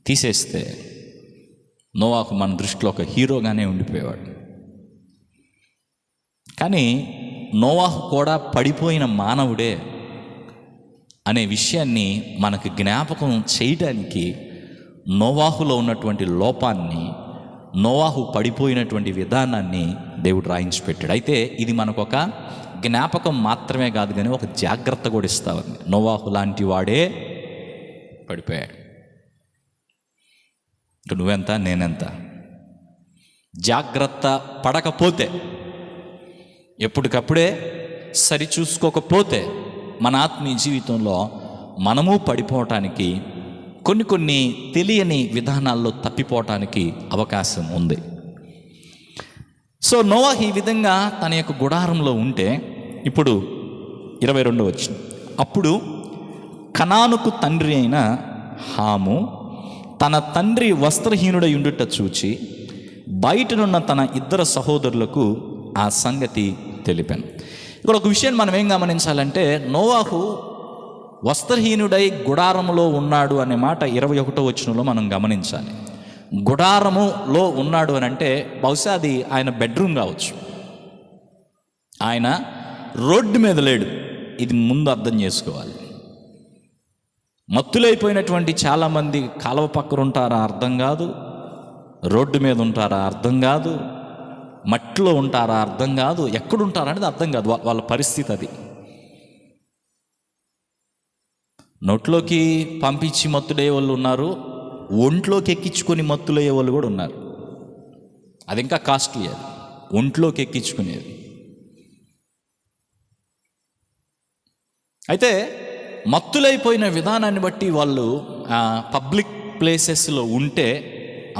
తీసేస్తే నోవాహు మన దృష్టిలో ఒక హీరోగానే ఉండిపోయేవాడు. కానీ నోవాహు కూడా పడిపోయిన మానవుడే అనే విషయాన్ని మనకు జ్ఞాపకం చేయడానికి నోవాహులో ఉన్నటువంటి లోపాన్ని, నోవాహు పడిపోయినటువంటి విధానాన్ని దేవుడు రాయించి పెట్టాడు. అయితే ఇది మనకు ఒక జ్ఞాపకం మాత్రమే కాదు, కానీ ఒక జాగ్రత్త కూడా ఇస్తా ఉంది. నోవాహు లాంటి వాడే పడిపోయాడు. నువ్వెంత, నేనెంత? జాగ్రత్త పడకపోతే, ఎప్పటికప్పుడే సరిచూసుకోకపోతే మన ఆత్మీయ జీవితంలో మనము పడిపోవటానికి, కొన్ని తెలియని విధానాల్లో తప్పిపోవటానికి అవకాశం ఉంది. సో నోవాహు ఈ విధంగా తన యొక్క గుడారంలో ఉంటే, ఇప్పుడు 22వ వచనం, అప్పుడు కనానుకు తండ్రి అయిన హాము తన తండ్రి వస్త్రహీనుడై ఉండుట చూచి బయటనున్న తన 2 సహోదరులకు ఆ సంగతి తెలిపాను. ఇక్కడ ఒక విషయాన్ని మనం ఏం గమనించాలంటే, నోవాహు వస్త్రహీనుడై గుడారములో ఉన్నాడు అనే మాట 21వ వచనంలో మనం గమనించాలి. గుడారములో ఉన్నాడు అని అంటే బహుశా అది ఆయన బెడ్రూమ్ కావచ్చు, ఆయన రోడ్డు మీద లేడు. ఇది ముందు అర్థం చేసుకోవాలి. మత్తులైపోయినటువంటి చాలామంది కాలువ పక్కన ఉంటారా అర్థం కాదు, రోడ్డు మీద ఉంటారా అర్థం కాదు, మట్టిలో ఉంటారా అర్థం కాదు, ఎక్కడుంటారా అనేది అర్థం కాదు. వాళ్ళ పరిస్థితి అది. నోట్లోకి పంపించి మత్తుడయ్యే వాళ్ళు ఉన్నారు, ఒంట్లోకి ఎక్కించుకొని మత్తులయ్యే వాళ్ళు కూడా ఉన్నారు. అది ఇంకా కాస్ట్లీ, అది ఒంట్లోకి ఎక్కించుకునేది. అయితే మత్తులైపోయిన విధానాన్ని బట్టి వాళ్ళు పబ్లిక్ ప్లేసెస్లో ఉంటే,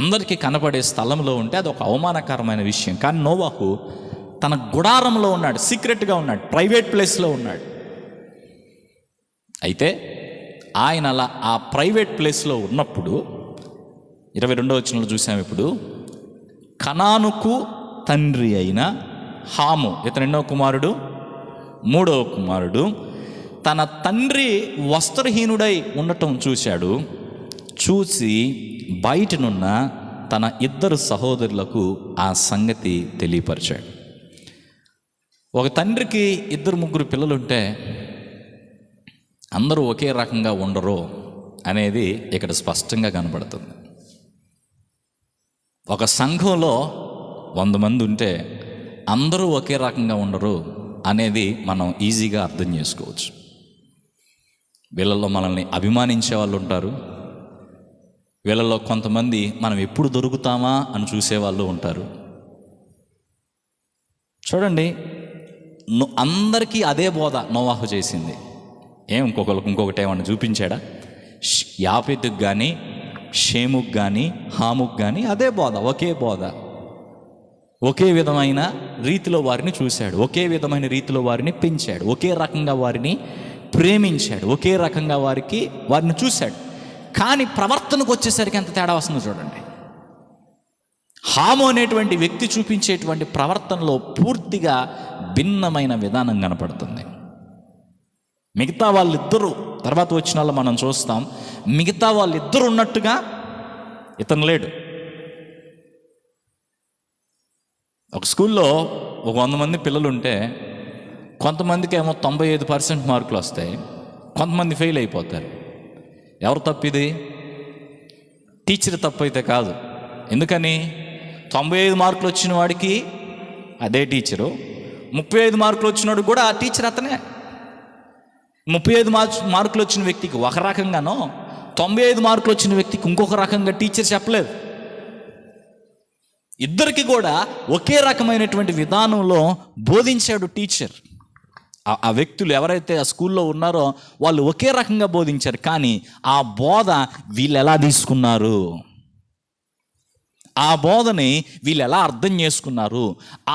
అందరికీ కనపడే స్థలంలో ఉంటే అది ఒక అవమానకరమైన విషయం. కానీ నోవాహు తన గుడారంలో ఉన్నాడు, సీక్రెట్గా ఉన్నాడు, ప్రైవేట్ ప్లేస్లో ఉన్నాడు. అయితే ఆయన అలా ఆ ప్రైవేట్ ప్లేస్లో ఉన్నప్పుడు 22వ వచనంలో చూసాము. ఇప్పుడు కనానుకు తండ్రి అయిన హాము, ఇతను 2వ కుమారుడు, 3వ కుమారుడు, తన తండ్రి వస్త్రహీనుడై ఉండటం చూశాడు. చూసి బయటనున్న తన 2 సహోదరులకు ఆ సంగతి తెలియపరిచాడు. ఒక తండ్రికి 2-3 పిల్లలుంటే అందరూ ఒకే రకంగా ఉండరు అనేది ఇక్కడ స్పష్టంగా కనబడుతుంది. ఒక సంఘంలో 100 మంది ఉంటే అందరూ ఒకే రకంగా ఉండరు అనేది మనం ఈజీగా అర్థం చేసుకోవచ్చు. వీళ్ళల్లో మనల్ని అభిమానించే వాళ్ళు ఉంటారు, వీళ్ళలో కొంతమంది మనం ఎప్పుడు దొరుకుతామా అని చూసేవాళ్ళు ఉంటారు. చూడండి, అందరికీ అదే బోధ నోవాహు చేసింది. ఇంకొకటి ఏమన్నా చూపించాడా? యాపెతుకు కానీ షేముకు కానీ హాముకు కానీ అదే బోధ, ఒకే బోధ. ఒకే విధమైన రీతిలో వారిని చూశాడు, ఒకే విధమైన రీతిలో వారిని పెంచాడు, ఒకే రకంగా వారిని ప్రేమించాడు, ఒకే రకంగా వారిని చూశాడు. కానీ ప్రవర్తనకు వచ్చేసరికి ఎంత తేడా వస్తుందో చూడండి. హాము అనేటువంటి వ్యక్తి చూపించేటువంటి ప్రవర్తనలో పూర్తిగా భిన్నమైన విధానం కనపడుతుంది. మిగతా వాళ్ళిద్దరూ, తర్వాత వచ్చిన వాళ్ళు మనం చూస్తాం, మిగతా వాళ్ళిద్దరు ఉన్నట్టుగా ఇతను లేడు. ఒక స్కూల్లో 100 మంది పిల్లలు ఉంటే కొంతమందికి ఏమో 95% మార్కులు వస్తాయి, కొంతమంది ఫెయిల్ అయిపోతారు. ఎవరు తప్పిది? టీచర్ తప్పు అయితే కాదు. ఎందుకని? 95 మార్కులు వచ్చిన వాడికి అదే టీచరు, 35 మార్కులు వచ్చినవాడు కూడా ఆ టీచర్ అతనే. 35 మార్కులు వచ్చిన వ్యక్తికి ఒక రకంగానో, 95 మార్కులు వచ్చిన వ్యక్తికి ఇంకొక రకంగా టీచర్ చెప్పలేదు. ఇద్దరికి కూడా ఒకే రకమైనటువంటి విధానంలో బోధించాడు టీచర్. ఆ వ్యక్తులు ఎవరైతే ఆ స్కూల్లో ఉన్నారో వాళ్ళు ఒకే రకంగా బోధించారు. కానీ ఆ బోధ వీళ్ళు ఎలా తీసుకున్నారు, ఆ బోధని వీళ్ళు ఎలా అర్థం చేసుకున్నారు,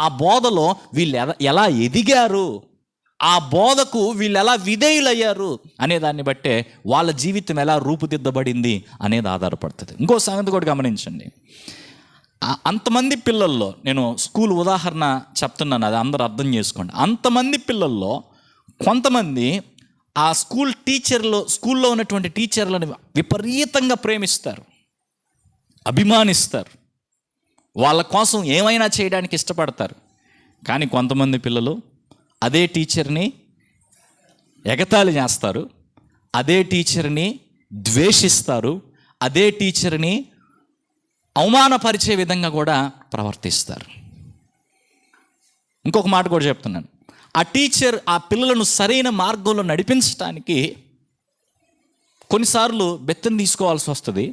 ఆ బోధలో వీళ్ళు ఎలా ఎదిగారు, ఆ బోధకు వీళ్ళు ఎలా విధేయులయ్యారు అనే దాన్ని బట్టే వాళ్ళ జీవితం ఎలా రూపుదిద్దబడింది అనేది ఆధారపడుతుంది. ఇంకో సంగతి కూడా గమనించండి. అంతమంది పిల్లల్లో, నేను స్కూల్ ఉదాహరణ చెప్తున్నాను, అది అందరూ అర్థం చేసుకోండి. అంతమంది పిల్లల్లో కొంతమంది ఆ స్కూల్లో ఉన్నటువంటి టీచర్లను విపరీతంగా ప్రేమిస్తారు, అభిమానిస్తారు, వాళ్ళ కోసం ఏమైనా చేయడానికి ఇష్టపడతారు. కానీ కొంతమంది పిల్లలు అదే టీచర్ని ఎగతాళి చేస్తారు, అదే టీచర్ని ద్వేషిస్తారు, అదే టీచర్ని అవమానపరిచే విధంగా కూడా ప్రవర్తిస్తారు. ఇంకొక మాట కూడా చెప్తున్నాను, ఆ టీచర్ ఆ పిల్లలను సరైన మార్గంలో నడిపించడానికి కొన్నిసార్లు బెత్తం తీసుకోవాల్సి వస్తుంది.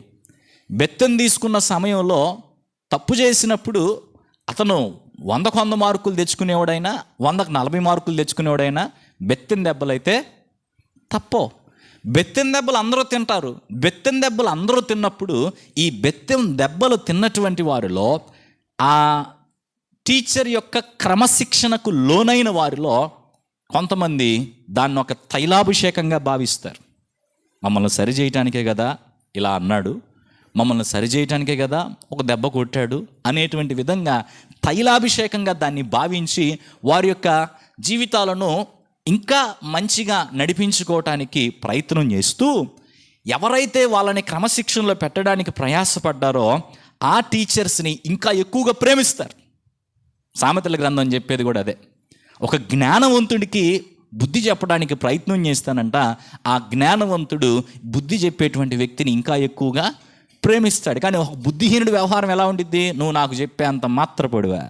బెత్తం తీసుకున్న సమయంలో తప్పు చేసినప్పుడు అతను 100కు 100 మార్కులు తెచ్చుకునేవాడైనా, 100కు 40 మార్కులు తెచ్చుకునేవాడైనా బెత్తం దెబ్బలైతే తప్పో. బెత్తం దెబ్బలు అందరూ తింటారు. బెత్తం దెబ్బలు అందరూ తిన్నప్పుడు ఈ బెత్తం దెబ్బలు తిన్నటువంటి వారిలో, ఆ టీచర్ యొక్క క్రమశిక్షణకు లోనైన వారిలో కొంతమంది దాన్ని ఒక తైలాభిషేకంగా భావిస్తారు. మమ్మల్ని సరిచేయటానికే కదా ఇలా అన్నాడు, మమ్మల్ని సరిచేయటానికే కదా ఒక దెబ్బ కొట్టాడు అనేటువంటి విధంగా తైలాభిషేకంగా దాన్ని భావించి వారి యొక్క జీవితాలను ఇంకా మంచిగా నడిపించుకోవటానికి ప్రయత్నం చేస్తూ, ఎవరైతే వాళ్ళని క్రమశిక్షణలో పెట్టడానికి ప్రయాసపడ్డారో ఆ టీచర్స్ని ఇంకా ఎక్కువగా ప్రేమిస్తారు. సామెతల గ్రంథం చెప్పేది కూడా అదే. ఒక జ్ఞానవంతుడికి బుద్ధి చెప్పడానికి ప్రయత్నం చేస్తానంట, ఆ జ్ఞానవంతుడు బుద్ధి చెప్పేటువంటి వ్యక్తిని ఇంకా ఎక్కువగా ప్రేమిస్తాడు. కానీ ఒక బుద్ధిహీనుడి వ్యవహారం ఎలా ఉండిద్ది? నువ్వు నాకు చెప్పేంత మాత్రపడివా,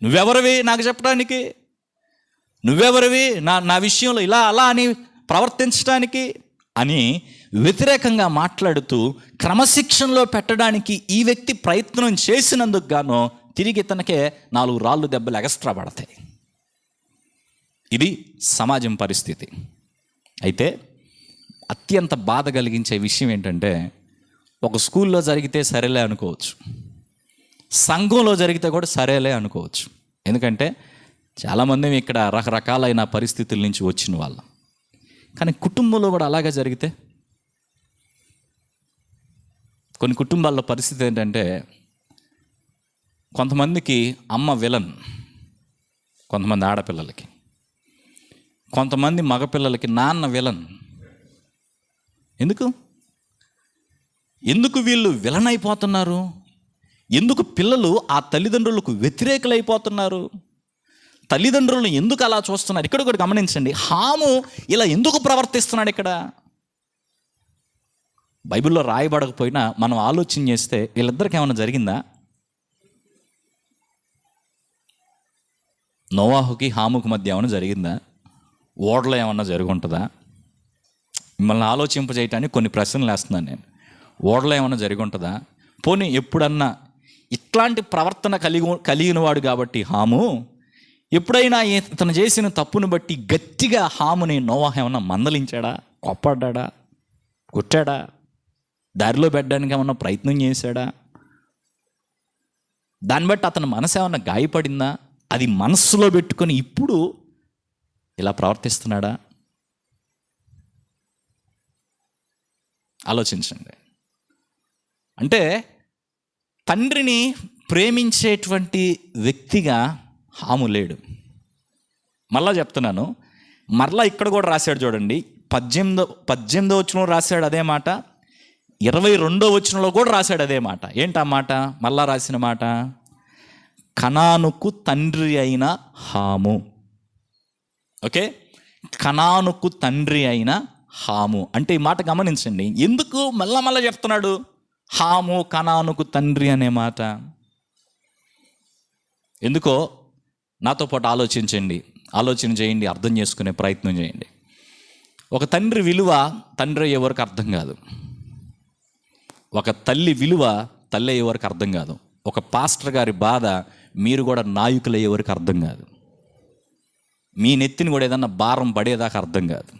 నువ్వెవరివి నాకు చెప్పడానికి, నువ్వెవరివి నా విషయంలో ఇలా అలా అని ప్రవర్తించడానికి అని వ్యతిరేకంగా మాట్లాడుతూ క్రమశిక్షణలో పెట్టడానికి ఈ వ్యక్తి ప్రయత్నం చేసినందుకు గాను తిరిగి ఇతనికే 4 రాళ్ళు దెబ్బలు ఎక్స్ట్రా పడతాయి. ఇది సమాజం పరిస్థితి. అయితే అత్యంత బాధ కలిగించే విషయం ఏంటంటే, ఒక స్కూల్లో జరిగితే సరేలే అనుకోవచ్చు, సంఘంలో జరిగితే కూడా సరేలే అనుకోవచ్చు. ఎందుకంటే చాలామంది ఇక్కడ రకరకాలైన పరిస్థితుల నుంచి వచ్చిన వాళ్ళం. కానీ కుటుంబంలో కూడా అలాగే జరిగితే, కొన్ని కుటుంబాల్లో పరిస్థితి ఏంటంటే, కొంతమందికి అమ్మ విలన్, కొంతమంది ఆడపిల్లలకి, కొంతమంది మగపిల్లలకి నాన్న విలన్. ఎందుకు వీళ్ళు విలన్ అయిపోతున్నారు? ఎందుకు పిల్లలు ఆ తల్లిదండ్రులకు వ్యతిరేకులైపోతున్నారు? తల్లిదండ్రులను ఎందుకు అలా చూస్తున్నారు? ఇక్కడ కూడా గమనించండి, హాము ఇలా ఎందుకు ప్రవర్తిస్తున్నాడు? ఇక్కడ బైబిల్లో రాయబడకపోయినా మనం ఆలోచన చేస్తే వీళ్ళిద్దరికి ఏమైనా జరిగిందా? నోవాహుకి హాముకి మధ్య ఏమైనా జరిగిందా? ఓడలో ఏమన్నా జరిగి ఉంటుందా? మిమ్మల్ని ఆలోచింపజేయటానికి కొన్ని ప్రశ్నలు వేస్తున్నాను నేను. ఓడలో ఏమైనా జరిగి ఉంటుందా? పోనీ ఎప్పుడన్నా ఇట్లాంటి ప్రవర్తన కలిగిన వాడు కాబట్టి హాము, ఎప్పుడైనా ఇతను చేసిన తప్పును బట్టి గట్టిగా హాముని నోవాహు ఏమన్నా మందలించాడా, కోప్పడ్డా, కొట్టాడా, దారిలో పెట్టడానికి ఏమన్నా ప్రయత్నం చేశాడా? దాన్ని బట్టి అతని మనసు ఏమన్నా గాయపడిందా? అది మనస్సులో పెట్టుకొని ఇప్పుడు ఇలా ప్రవర్తిస్తున్నాడా? ఆలోచించండి. అంటే తండ్రిని ప్రేమించేటువంటి వ్యక్తిగా హాము లేడు. మళ్ళా చెప్తున్నాను, మరలా ఇక్కడ కూడా రాశాడు చూడండి, 18వ వచనంలో రాశాడు అదే మాట, 22వ వచనంలో కూడా రాశాడు అదే మాట. ఏంటి ఆ మాట? మళ్ళా రాసిన మాట, కనానుకు తండ్రి అయిన హాము. ఓకే, కనానుకు తండ్రి అయిన హాము అంటే ఈ మాట గమనించండి. ఎందుకు మళ్ళా చెప్తున్నాడు హాము కనానుకు తండ్రి అనే మాట? ఎందుకో నాతో పాటు ఆలోచన చేయండి, అర్థం చేసుకునే ప్రయత్నం చేయండి. ఒక తండ్రి విలువ తండ్రి అయ్యే వరకు అర్థం కాదు. ఒక తల్లి విలువ తల్లి అయ్యే వరకు అర్థం కాదు. ఒక పాస్టర్ గారి బాధ మీరు కూడా నాయకులు అయ్యే వరకు అర్థం కాదు. మీ నెత్తిని కూడా ఏదన్నా భారం పడేదాకా అర్థం కాదు.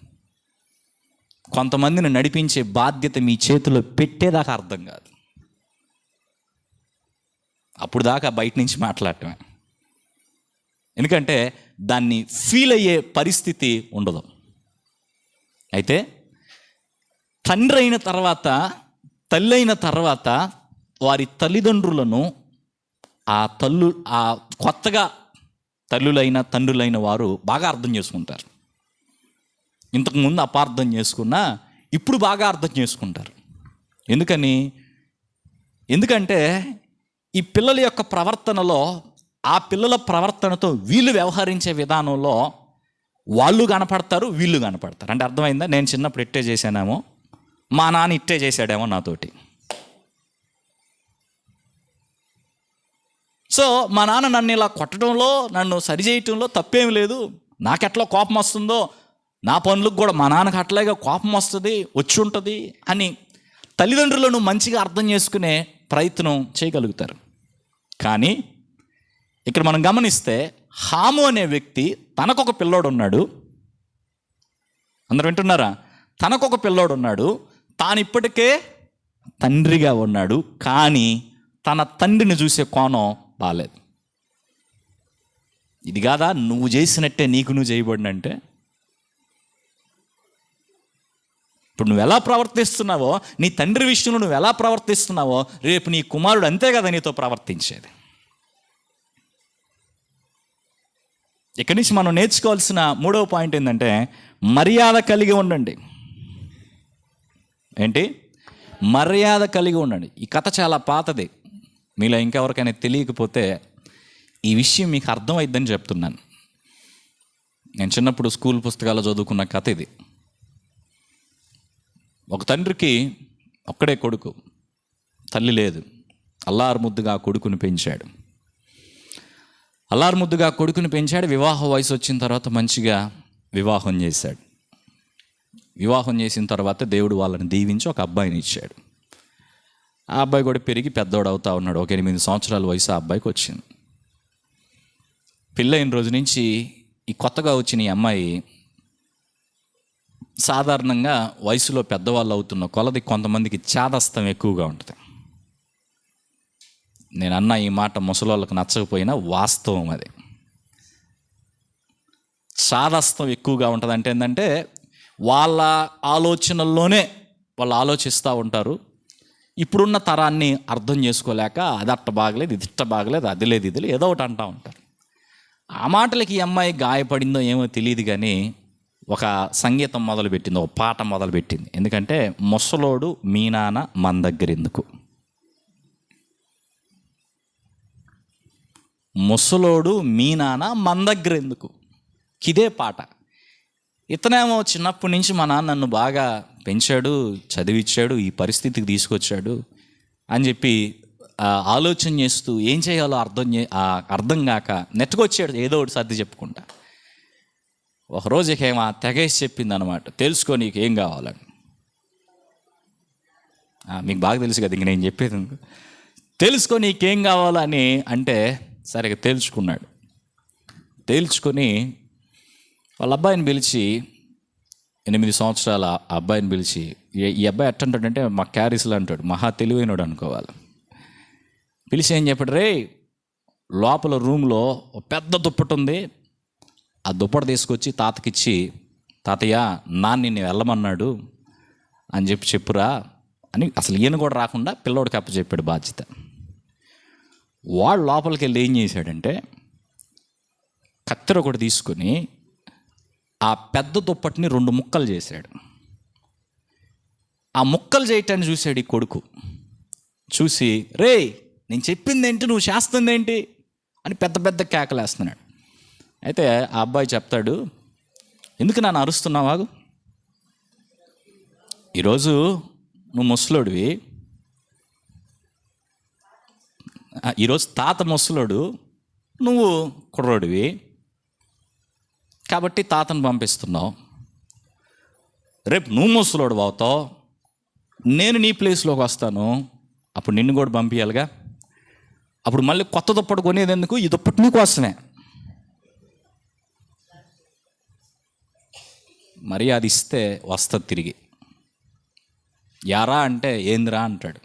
కొంతమందిని నడిపించే బాధ్యత మీ చేతిలో పెట్టేదాకా అర్థం కాదు. అప్పుడు దాకా బయట నుంచి మాట్లాడటమే. ఎందుకంటే దాన్ని ఫీల్ అయ్యే పరిస్థితి ఉండదు. అయితే తండ్రి అయిన తర్వాత, తల్లి అయిన తర్వాత వారి తల్లిదండ్రులను ఆ కొత్తగా తల్లులైన తండ్రులైన వారు బాగా అర్థం చేసుకుంటారు. ఇంతకుముందు అపార్థం చేసుకున్నా ఇప్పుడు బాగా అర్థం చేసుకుంటారు. ఎందుకంటే ఈ పిల్లల యొక్క ప్రవర్తనలో, ఆ పిల్లల ప్రవర్తనతో వీళ్ళు వ్యవహరించే విధానంలో వాళ్ళు కనపడతారు, వీళ్ళు కనపడతారు. అంటే అర్థమైందా? నేను చిన్నప్పుడు ఇట్టే చేశానేమో, మా నాన్న ఇట్టే చేశాడేమో నాతోటి. సో మా నాన్న నన్ను ఇలా కొట్టడంలో, నన్ను సరిచేయటంలో తప్పేం లేదు. నాకెట్లా కోపం వస్తుందో నా పనులకు కూడా మా నాన్నకి అట్లాగే కోపం వచ్చి ఉంటుంది అని తల్లిదండ్రులను మంచిగా అర్థం చేసుకునే ప్రయత్నం చేయగలుగుతారు. కానీ ఇక్కడ మనం గమనిస్తే హాము అనే వ్యక్తి తనకొక పిల్లోడు ఉన్నాడు. అందరూ వింటున్నారా? తనకొక పిల్లోడు ఉన్నాడు, తాను ఇప్పటికే తండ్రిగా ఉన్నాడు. కానీ తన తండ్రిని చూసే కోణం బాలేదు. ఇది కాదా నువ్వు చేసినట్టే నీకు నువ్వు చేయబడినంటే? ఇప్పుడు నువ్వు ఎలా ప్రవర్తిస్తున్నావో, నీ తండ్రి విషయంలో నువ్వు ఎలా ప్రవర్తిస్తున్నావో, రేపు నీ కుమారుడు అంతే కదా నీతో ప్రవర్తించేది. ఇక్కడి నుంచి మనం నేర్చుకోవాల్సిన 3వ పాయింట్ ఏంటంటే, మర్యాద కలిగి ఉండండి. ఏంటి? మర్యాద కలిగి ఉండండి. ఈ కథ చాలా పాతది. మీలో ఇంకెవరికైనా తెలియకపోతే ఈ విషయం మీకు అర్థమైద్దని చెప్తున్నాను. నేను చిన్నప్పుడు స్కూల్ పుస్తకాల్లో చదువుకున్న కథ ఇది. ఒక తండ్రికి ఒక్కడే కొడుకు, తల్లి లేదు. అల్లారు ముద్దుగా కొడుకుని పెంచాడు. వివాహ వయసు వచ్చిన తర్వాత మంచిగా వివాహం చేశాడు. వివాహం చేసిన తర్వాత దేవుడు వాళ్ళని దీవించి ఒక అబ్బాయిని ఇచ్చాడు. ఆ అబ్బాయి కూడా పెరిగి పెద్దోడు అవుతా ఉన్నాడు. ఒక 8 సంవత్సరాల వయసు ఆ అబ్బాయికి వచ్చింది. పెళ్ళైన రోజు నుంచి ఈ కొత్తగా వచ్చిన ఈ అమ్మాయి సాధారణంగా వయసులో పెద్దవాళ్ళు అవుతున్న కొలది కొంతమందికి చాదస్తం ఎక్కువగా ఉంటుంది. నేను అన్న ఈ మాట ముసలోళ్ళకి నచ్చకపోయినా వాస్తవం అది. చాదస్తం ఎక్కువగా ఉంటుంది. అంటే ఏంటంటే వాళ్ళ ఆలోచనల్లోనే వాళ్ళు ఆలోచిస్తూ ఉంటారు. ఇప్పుడున్న తరాన్ని అర్థం చేసుకోలేక అది అట్ట బాగలేదు, ఇది ఇట్ట బాగలేదు, అది లేదు, ఇది ఏదో ఒకటి అంటూ ఉంటారు. ఆ మాటలకి ఈ అమ్మాయి గాయపడిందో ఏమో తెలియదు, కానీ ఒక సంగీతం మొదలుపెట్టింది, ఒక పాట మొదలుపెట్టింది. ఎందుకంటే ముసలోడు మీ నాన్న మన దగ్గర ఎందుకు, ముసలోడు మీ నాన్న మన దగ్గర ఎందుకు, ఇదే పాట. ఇతనేమో చిన్నప్పటి నుంచి మా నాన్న నన్ను బాగా పెంచాడు, చదివించాడు, ఈ పరిస్థితికి తీసుకొచ్చాడు అని చెప్పి ఆలోచన చేస్తూ ఏం చేయాలో అర్థం కాక నెట్టుకొచ్చాడు ఏదో ఒకటి సర్ది చెప్పుకుంటా. ఒకరోజు ఇక ఏమో తెగేసి చెప్పింది అనమాట, తెలుసుకో నీకు ఏం కావాలని. మీకు బాగా తెలుసు కదా ఇంక నేను చెప్పేది. తెలుసుకో నీకేం కావాలని అంటే సరిగ్గా తేల్చుకున్నాడు. తేల్చుకొని వాళ్ళ అబ్బాయిని పిలిచి, 8 సంవత్సరాల అబ్బాయిని పిలిచి, ఈ అబ్బాయి ఎట్టంటాడంటే మా క్యారీస్లో అంటాడు, మహా తెలివైనడు అనుకోవాలి. పిలిచి ఏం చెప్పాడు, రే లోపల రూమ్లో ఒక పెద్ద దుప్పటి ఉంది, ఆ దుప్పటి తీసుకొచ్చి తాతకిచ్చి, తాతయ్య నాన్న నిన్ను వెళ్ళమన్నాడు అని చెప్పురా అని అసలు ఈయన కూడా రాకుండా పిల్లోడికి అప్పచెప్పాడు బాధ్యత. వాడు లోపలికి వెళ్ళి ఏం చేశాడంటే కత్తెర ఒకటి తీసుకొని ఆ పెద్ద దుప్పటిని 2 ముక్కలు చేశాడు. ఆ ముక్కలు చేయటాన్ని చూశాడు ఈ కొడుకు. చూసి, రే నేను చెప్పింది ఏంటి, నువ్వు చేస్తుంది ఏంటి అని పెద్ద పెద్ద కేకలేస్తున్నాడు. అయితే ఆ అబ్బాయి చెప్తాడు, ఎందుకు నన్ను అరుస్తున్నావు? ఈరోజు నువ్వు ముసలోడివి, ఈరోజు తాత ముసలోడు, నువ్వు కుర్రోడివి, కాబట్టి తాతను పంపిస్తున్నావు. రేపు నువ్వు ముసలోడు అవుతావు, నేను నీ ప్లేస్లోకి వస్తాను, అప్పుడు నిన్ను కూడా పంపించాలిగా. అప్పుడు మళ్ళీ కొత్త దుప్పటి కొనేది ఎందుకు, ఈ దుప్పటి నీకు వస్తున్నాయి. మరి అది ఇస్తే వస్తుంది తిరిగి. యారా అంటే ఏందిరా అంటాడు.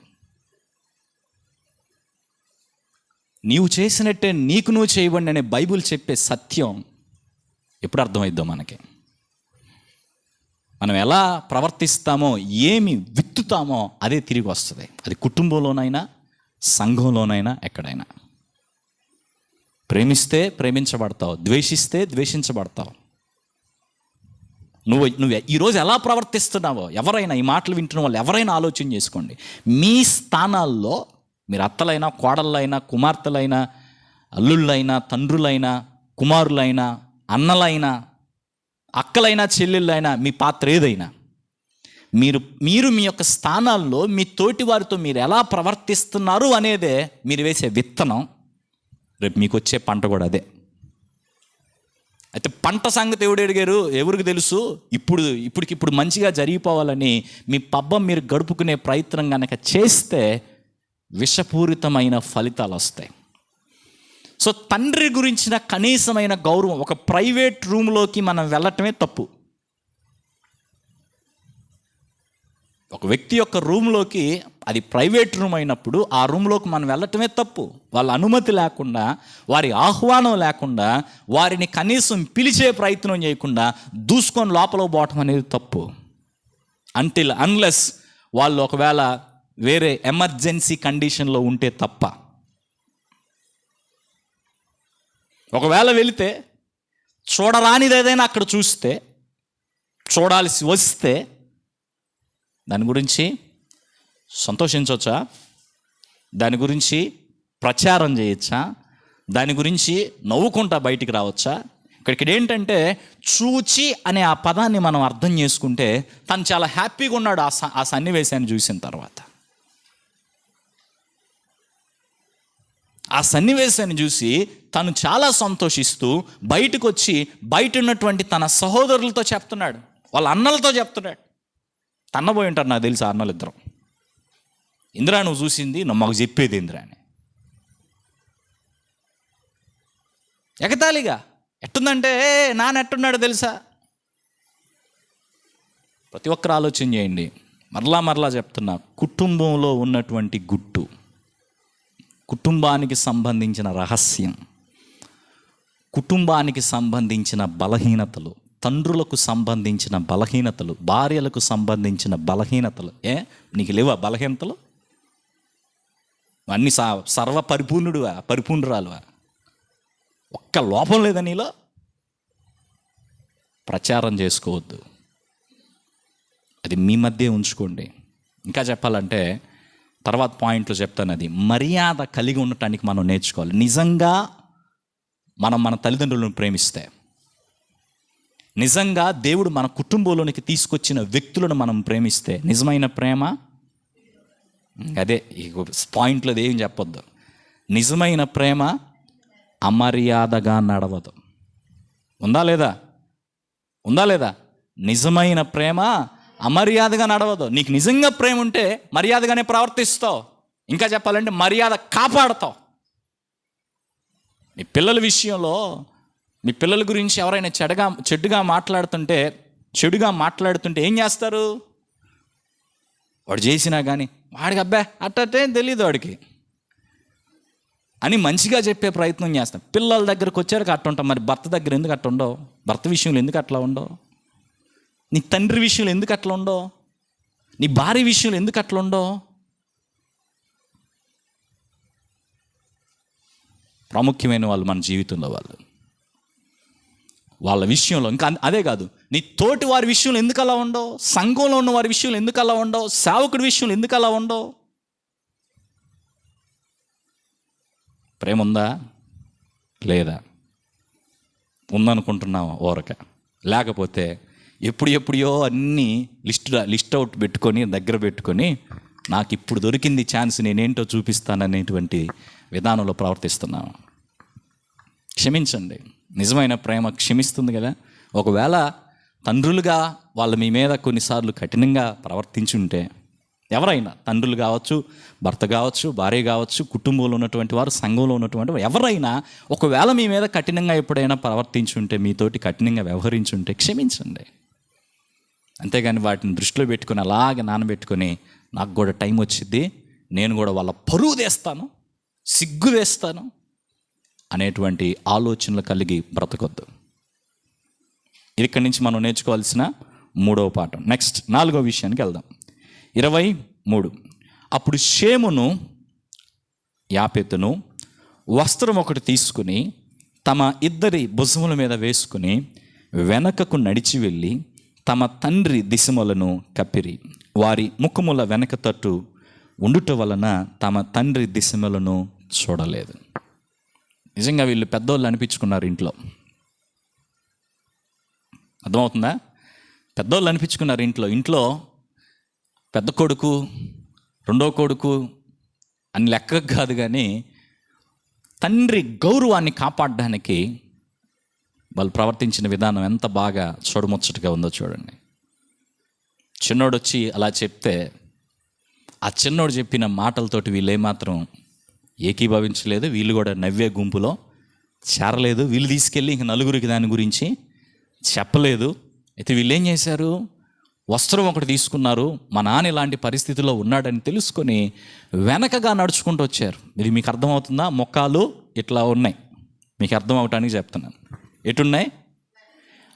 నీవు చేసినట్టే నీకు నువ్వు చేయబడి అనే బైబిల్ చెప్పే సత్యం ఎప్పుడు అర్థమైద్దో మనకి. మనం ఎలా ప్రవర్తిస్తామో, ఏమి విత్తుతామో అదే తిరిగి వస్తుంది. అది కుటుంబంలోనైనా, సంఘంలోనైనా, ఎక్కడైనా. ప్రేమిస్తే ప్రేమించబడతావు, ద్వేషిస్తే ద్వేషించబడతావు. నువ్వు ఈరోజు ఎలా ప్రవర్తిస్తున్నావో ఎవరైనా, ఈ మాటలు వింటున్న వాళ్ళు ఎవరైనా ఆలోచన చేసుకోండి. మీ స్థానాల్లో మీరు అత్తలైనా, కోడళ్ళైనా, కుమార్తెలైనా, అల్లుళ్ళైనా, తండ్రులైనా, కుమారులైనా, అన్నలైనా, అక్కలైనా, చెల్లెళ్ళైనా, మీ పాత్ర ఏదైనా, మీరు మీ యొక్క స్థానాల్లో మీ తోటి వారితో మీరు ఎలా ప్రవర్తిస్తున్నారు అనేదే మీరు వేసే విత్తనం. రేపు మీకు వచ్చే పంట కూడా అదే. అయితే పంట సంగతి ఎవడు అడిగారు, ఎవరికి తెలుసు? ఇప్పటికిప్పుడు మంచిగా జరిగిపోవాలని మీ పబ్బం మీరు గడుపుకునే ప్రయత్నం కనుక చేస్తే విషపూరితమైన ఫలితాలు వస్తాయి. సో తండ్రి గురించిన కనీసమైన గౌరవం, ఒక ప్రైవేట్ రూమ్లోకి మనం వెళ్ళటమే తప్పు. ఒక వ్యక్తి యొక్క రూమ్లోకి, అది ప్రైవేట్ రూమ్ అయినప్పుడు ఆ రూమ్లోకి మనం వెళ్ళటమే తప్పు. వాళ్ళ అనుమతి లేకుండా, వారి ఆహ్వానం లేకుండా, వారిని కనీసం పిలిచే ప్రయత్నం చేయకుండా దూసుకొని లోపల పోవటం అనేది తప్పు. అన్లెస్ వాళ్ళు ఒకవేళ వేరే ఎమర్జెన్సీ కండిషన్లో ఉంటే తప్ప. ఒకవేళ వెళితే చూడరానిది ఏదైనా అక్కడ చూస్తే, చూడాల్సి వస్తే దాని గురించి సంతోషించవచ్చా? దాని గురించి ప్రచారం చేయొచ్చా? దాని గురించి నవ్వుకుంటా బయటికి రావచ్చా? ఇక్కడ ఏంటంటే చూచి అనే ఆ పదాన్ని మనం అర్థం చేసుకుంటే తను చాలా హ్యాపీగా ఉన్నాడు ఆ సన్నివేశాన్ని చూసిన తర్వాత. ఆ సన్నివేశాన్ని చూసి తను చాలా సంతోషిస్తూ బయటకు వచ్చి బయట ఉన్నటువంటి తన సహోదరులతో చెప్తున్నాడు, వాళ్ళ అన్నలతో చెప్తున్నాడు. తన్నబోయి ఉంటారు నాకు తెలిసి ఆ అన్నలు ఇద్దరం. ఇందిరా నువ్వు చూసింది మాకు చెప్పేది ఇందిరా అని. ఎగతాళిగా ఎట్టుందంటే నాన్న ఎట్టున్నాడు తెలుసా? ప్రతి ఒక్కరు ఆలోచన చేయండి. మరలా చెప్తున్నా, కుటుంబంలో ఉన్నటువంటి గుట్టు, కుటుంబానికి సంబంధించిన రహస్యం, కుటుంబానికి సంబంధించిన బలహీనతలు, తండ్రులకు సంబంధించిన బలహీనతలు, భార్యలకు సంబంధించిన బలహీనతలు. నీకు లేవా బలహీనతలు? అన్ని సర్వ పరిపూర్ణురాలువా? ఒక్క లోపం లేదా నీలో? ప్రచారం చేసుకోవద్దు, అది మీ మధ్య ఉంచుకోండి. ఇంకా చెప్పాలంటే తర్వాత పాయింట్లో చెప్తాను. అది మర్యాద కలిగి ఉండటానికి మనం నేర్చుకోవాలి. నిజంగా మనం మన తల్లిదండ్రులను ప్రేమిస్తే, నిజంగా దేవుడు మన కుటుంబంలోనికి తీసుకొచ్చిన వ్యక్తులను మనం ప్రేమిస్తే నిజమైన ప్రేమ అదే. ఈ పాయింట్లో ఏం చెప్పొద్దు. నిజమైన ప్రేమ అమర్యాదగా నడవదు. ఉందా లేదా? ఉందా లేదా? నిజమైన ప్రేమ అమర్యాదగా నడవదు. నీకు నిజంగా ప్రేమ ఉంటే మర్యాదగానే ప్రవర్తిస్తావు. ఇంకా చెప్పాలంటే మర్యాద కాపాడతావు. మీ పిల్లల విషయంలో మీ పిల్లల గురించి ఎవరైనా చెడుగా మాట్లాడుతుంటే ఏం చేస్తారు? వాడు చేసినా కానీ వాడికి అబ్బా అట్టే తెలియదు వాడికి అని మంచిగా చెప్పే ప్రయత్నం చేస్తాం. పిల్లల దగ్గరకు వచ్చారు అట్ట ఉంటాం. మరి భర్త దగ్గర ఎందుకు అట్ట ఉండవు? భర్త విషయంలో ఎందుకు అట్లా ఉండవు? నీ తండ్రి విషయంలో ఎందుకు అట్లా ఉండవు? నీ భార్య విషయంలో ఎందుకు అట్లా ఉండవు? ప్రాముఖ్యమైన వాళ్ళు మన జీవితంలో వాళ్ళ విషయంలో. ఇంకా అదే కాదు, నీ తోటి వారి విషయంలో ఎందుకు అలా ఉండవు? సంఘంలో ఉన్న వారి విషయంలో ఎందుకు అలా ఉండవు? సేవకుడి విషయంలో ఎందుకు అలా ఉండవు? ప్రేమ ఉందా లేదా? ఉందనుకుంటున్నావా ఓరక? లేకపోతే ఎప్పుడో అన్నీ లిస్ట్ అవుట్ పెట్టుకొని దగ్గర పెట్టుకొని నాకు ఇప్పుడు దొరికింది ఛాన్స్, నేనేంటో చూపిస్తాననేటువంటి విధానంలో ప్రవర్తిస్తున్నావా? క్షమించండి. నిజమైన ప్రేమ క్షమిస్తుంది కదా. ఒకవేళ తండ్రులుగా వాళ్ళు మీ మీద కొన్నిసార్లు కఠినంగా ప్రవర్తించుంటే, ఎవరైనా తండ్రులు కావచ్చు, భర్త కావచ్చు, భార్య కావచ్చు, కుటుంబంలో ఉన్నటువంటి వారు, సంఘంలో ఉన్నటువంటి వారు, ఎవరైనా ఒకవేళ మీ మీద కఠినంగా ఎప్పుడైనా ప్రవర్తించుంటే, మీతోటి కఠినంగా వ్యవహరించుంటే క్షమించండి. అంతేగాని వాటిని దృష్టిలో పెట్టుకొని అలాగే నానబెట్టుకొని నాకు కూడా టైం వచ్చింది, నేను కూడా వాళ్ళ పరువు తెస్తాను, సిగ్గు వేస్తాను అనేటువంటి ఆలోచనలు కలిగి బ్రతకొద్దు. ఇక్కడి నుంచి మనం నేర్చుకోవాల్సిన 3వ పాఠం. నెక్స్ట్ 4వ విషయానికి వెళ్దాం. 23. అప్పుడు షేమును యాపెతును వస్త్రం ఒకటి తీసుకుని తమ ఇద్దరి భుజముల మీద వేసుకుని వెనకకు నడిచి వెళ్ళి తమ తండ్రి దిశములను కప్పిరి. వారి ముఖముల వెనక తట్టు ఉండుట వలన తమ తండ్రి దిశములను చూడలేదు. నిజంగా వీళ్ళు పెద్దోళ్ళు అనిపించుకున్నారు ఇంట్లో. అర్థమవుతుందా? పెద్దోళ్ళు అనిపించుకున్నారు ఇంట్లో పెద్ద కొడుకు, రెండో కొడుకు అని లెక్క కాదు, కానీ తండ్రి గౌరవాన్ని కాపాడడానికి వాళ్ళు ప్రవర్తించిన విధానం ఎంత బాగా చూడముచ్చటగా ఉందో చూడండి. చిన్నోడు వచ్చి అలా చెప్తే ఆ చిన్నోడు చెప్పిన మాటలతోటి వీళ్ళు ఏమాత్రం ఏకీభవించలేదు. వీళ్ళు కూడా నవ్వే గుంపులో చేరలేదు. వీళ్ళు తీసుకెళ్ళి ఇంక నలుగురికి దాని గురించి చెప్పలేదు. అయితే వీళ్ళు ఏం చేశారు? వస్త్రం ఒకటి తీసుకున్నారు. మా నాన్న ఇలాంటి పరిస్థితిలో ఉన్నాడని తెలుసుకొని వెనకగా నడుచుకుంటూ వచ్చారు. ఇది మీకు అర్థమవుతుందా? మొక్కాలు ఇట్లా ఉన్నాయి. మీకు అర్థం అవటానికి చెప్తున్నాను. ఎటున్నాయి?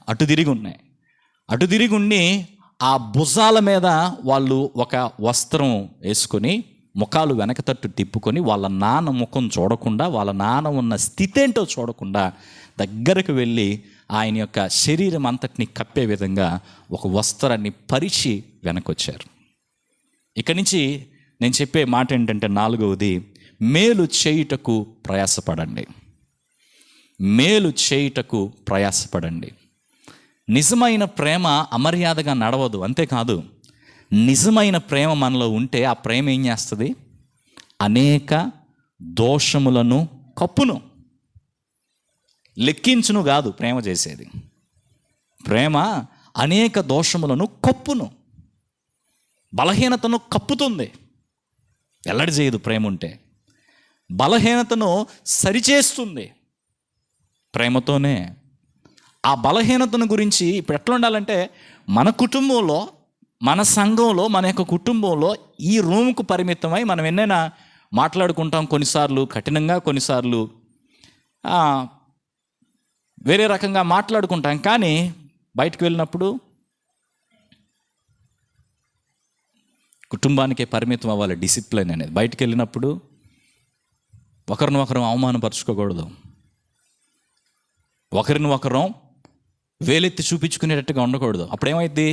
అటు తిరిగి ఉన్నాయి. అటు తిరిగి ఉండి ఆ భుజాల మీద వాళ్ళు ఒక వస్త్రం వేసుకొని ముఖాలు వెనక తట్టు తిప్పుకొని వాళ్ళ నాన్న ముఖం చూడకుండా, వాళ్ళ నాన్న ఉన్న స్థితి ఏంటో చూడకుండా దగ్గరకు వెళ్ళి ఆయన యొక్క శరీరం అంతటిని కప్పే విధంగా ఒక వస్త్రాన్ని పరిచి వెనకొచ్చారు. ఇక్కడి నుంచి నేను చెప్పే మాట ఏంటంటే 4వది, మేలు చేయుటకు ప్రయాసపడండి. మేలు చేయుటకు ప్రయాసపడండి. నిజమైన ప్రేమ అమర్యాదగా నడవదు. అంతేకాదు, నిజమైన ప్రేమ మనలో ఉంటే ఆ ప్రేమ ఏం చేస్తుంది? అనేక దోషములను కప్పును. లెక్కించును కాదు ప్రేమ చేసేది. ప్రేమ అనేక దోషములను కప్పును, బలహీనతను కప్పుతుంది. వెల్లడి చేయదు ప్రేమ ఉంటే. బలహీనతను సరిచేస్తుంది ప్రేమతోనే. ఆ బలహీనతను గురించి ఇప్పుడు ఎట్లా ఉండాలంటే, మన కుటుంబంలో, మన సంఘంలో, మన యొక్క కుటుంబంలో ఈ రూమ్కు పరిమితమై మనం ఎన్నైనా మాట్లాడుకుంటాం. కొన్నిసార్లు కఠినంగా, కొన్నిసార్లు వేరే రకంగా మాట్లాడుకుంటాం. కానీ బయటకు వెళ్ళినప్పుడు కుటుంబానికే పరిమితం అవ్వాలి డిసిప్లిన్ అనేది. బయటకు వెళ్ళినప్పుడు ఒకరిని అవమానపరుచుకోకూడదు. ఒకరిని ఒకరం వేలెత్తి చూపించుకునేటట్టుగా ఉండకూడదు. అప్పుడేమైంది?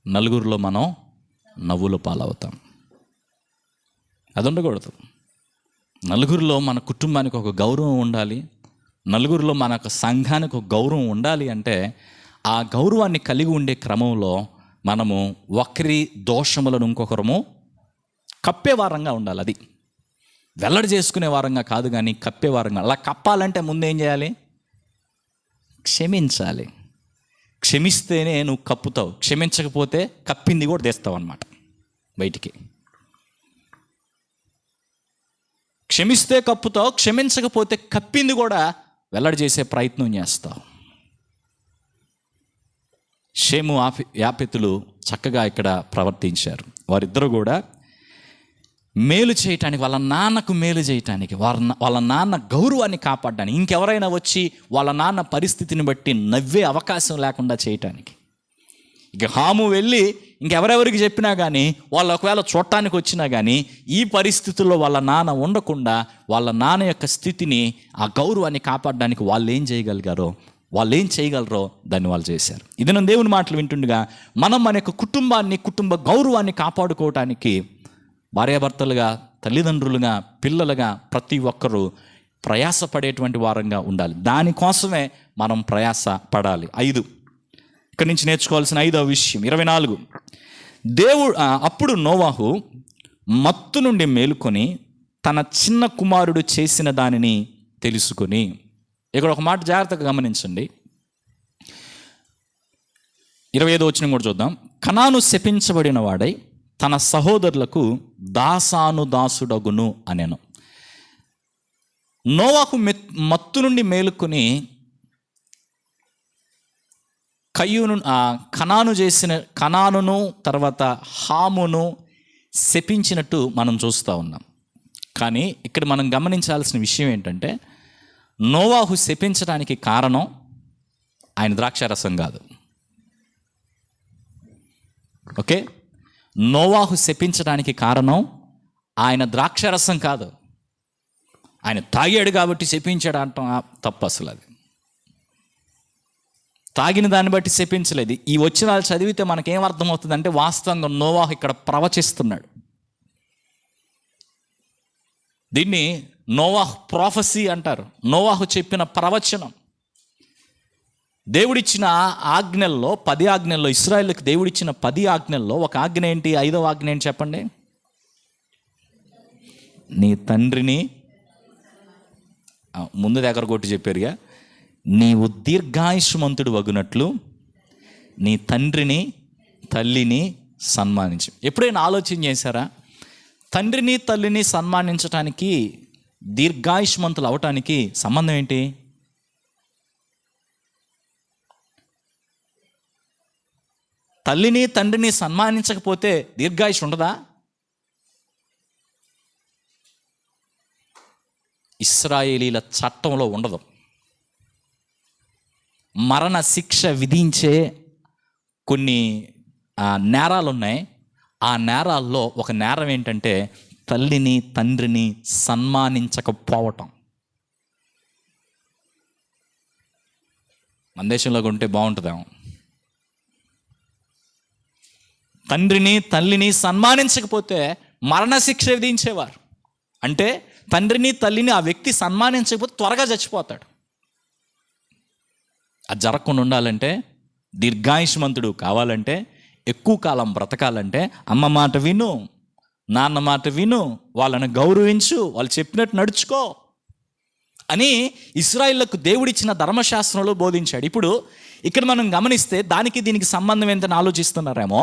నలుగురిలో మనం నవ్వుల పాలవుతాం. అది ఉండకూడదు. నలుగురిలో మన కుటుంబానికి ఒక గౌరవం ఉండాలి. నలుగురిలో మన యొక్క సంఘానికి ఒక గౌరవం ఉండాలి. అంటే ఆ గౌరవాన్ని కలిగి ఉండే క్రమంలో మనము ఒకరి దోషములను ఇంకొకరము కప్పేవారంగా ఉండాలి. అది వెల్లడి చేసుకునే వారంగా కాదు, కానీ కప్పేవారంగా. అలా కప్పాలంటే ముందు ఏం చేయాలి? క్షమించాలి. క్షమిస్తేనే నువ్వు కప్పుతావు, క్షమించకపోతే కప్పింది కూడా తెస్తావు అన్నమాట బయటికి. క్షమిస్తే కప్పుతావు, క్షమించకపోతే కప్పింది కూడా వెల్లడి చేసే ప్రయత్నం చేస్తావు. షేము యాపెతులు చక్కగా ఇక్కడ ప్రవర్తించారు. వారిద్దరూ కూడా మేలు చేయటానికి, వాళ్ళ నాన్నకు మేలు చేయటానికి, వాళ్ళ నాన్న గౌరవాన్ని కాపాడడానికి, ఇంకెవరైనా వచ్చి వాళ్ళ నాన్న పరిస్థితిని బట్టి నవ్వే అవకాశం లేకుండా చేయటానికి. ఇక హాము వెళ్ళి ఇంకెవరెవరికి చెప్పినా కానీ, వాళ్ళు ఒకవేళ చూడటానికి వచ్చినా కానీ ఈ పరిస్థితుల్లో వాళ్ళ నాన్న ఉండకుండా వాళ్ళ నాన్న యొక్క స్థితిని, ఆ గౌరవాన్ని కాపాడడానికి వాళ్ళు ఏం చేయగలిగారో, వాళ్ళు ఏం చేయగలరో దాన్ని వాళ్ళు చేశారు. ఇది నేను దేవుని మాటలు వింటుండగా మనం మన యొక్క కుటుంబాన్ని, కుటుంబ గౌరవాన్ని కాపాడుకోవటానికి భార్యాభర్తలుగా, తల్లిదండ్రులుగా, పిల్లలుగా ప్రతి ఒక్కరూ ప్రయాసపడేటువంటి వారంగా ఉండాలి. దానికోసమే మనం ప్రయాస పడాలి. 5 ఇక్కడి నుంచి నేర్చుకోవాల్సిన 5వ విషయం 24. అప్పుడు నోవాహు మత్తు నుండి మేలుకొని తన చిన్న కుమారుడు చేసిన దానిని తెలుసుకొని. ఇక్కడ ఒక మాట జాగ్రత్తగా గమనించండి. 25వ వచనం కూడా చూద్దాం. కనాను శపించబడిన వాడై తన సహోదరులకు దాసానుదాసుడగును అనెను. నోవాహు మత్తు నుండి మేలుకొని కనానును తర్వాత హామును శపించినట్టు మనం చూస్తూ ఉన్నాం. కానీ ఇక్కడ మనం గమనించాల్సిన విషయం ఏంటంటే, నోవాహు శపించడానికి కారణం ఆయన ద్రాక్షారసం కాదు. ఓకే, నోవాహు శపించడానికి కారణం ఆయన ద్రాక్షారసం కాదు. ఆయన తాగాడు కాబట్టి శపించాడు అంటాం తప్పు. అసలు అది తాగిన దాన్ని బట్టి శపించలేదు. ఈ వచనాలు చదివితే మనకేం అర్థమవుతుంది అంటే, వాస్తవంగా నోవాహు ఇక్కడ ప్రవచిస్తున్నాడు. దీన్ని నోవాహు ప్రాఫెసీ అంటారు. నోవాహు చెప్పిన ప్రవచనం. దేవుడిచ్చిన ఆజ్ఞల్లో 10 ఆజ్ఞల్లో, ఇశ్రాయేలుకి దేవుడిచ్చిన 10 ఆజ్ఞల్లో ఒక ఆజ్ఞ ఏంటి? 5వ ఆజ్ఞ ఏంటి చెప్పండి? నీ తండ్రిని, ముందు దగ్గర కొట్టి చెప్పారుగా, నీవు దీర్ఘాయుష్మంతుడు వగునట్లు నీ తండ్రిని తల్లిని సన్మానించు. ఎప్పుడైనా ఆలోచన చేశారా? తండ్రిని తల్లిని సన్మానించటానికి, దీర్ఘాయుష్మంతులు అవటానికి సంబంధం ఏంటి? తల్లిని తండ్రిని సన్మానించకపోతే దీర్ఘాయుష్ ఉండదా? ఇశ్రాయేలీల చట్టంలో ఉండదు. మరణ శిక్ష విధించే కొన్ని నేరాలు ఉన్నాయి. ఆ నేరాల్లో ఒక నేరం ఏంటంటే తల్లిని తండ్రిని సన్మానించకపోవటం. మన దేశంలో ఉంటే బాగుంటుందేమో. తండ్రిని తల్లిని సన్మానించకపోతే మరణశిక్ష విధించేవారు. అంటే తండ్రిని తల్లిని ఆ వ్యక్తి సన్మానించకపోతే త్వరగా చచ్చిపోతాడు. అది జరగకుండా ఉండాలంటే, దీర్ఘాయుష్మంతుడు కావాలంటే, ఎక్కువ కాలం బ్రతకాలంటే అమ్మ మాట విను, నాన్న మాట విను, వాళ్ళని గౌరవించు, వాళ్ళు చెప్పినట్టు నడుచుకో అని ఇశ్రాయేలుకు దేవుడిచ్చిన ధర్మశాస్త్రంలో బోధించాడు. ఇప్పుడు ఇక్కడ మనం గమనిస్తే దానికి దీనికి సంబంధం ఏంటని ఆలోచిస్తున్నారేమో.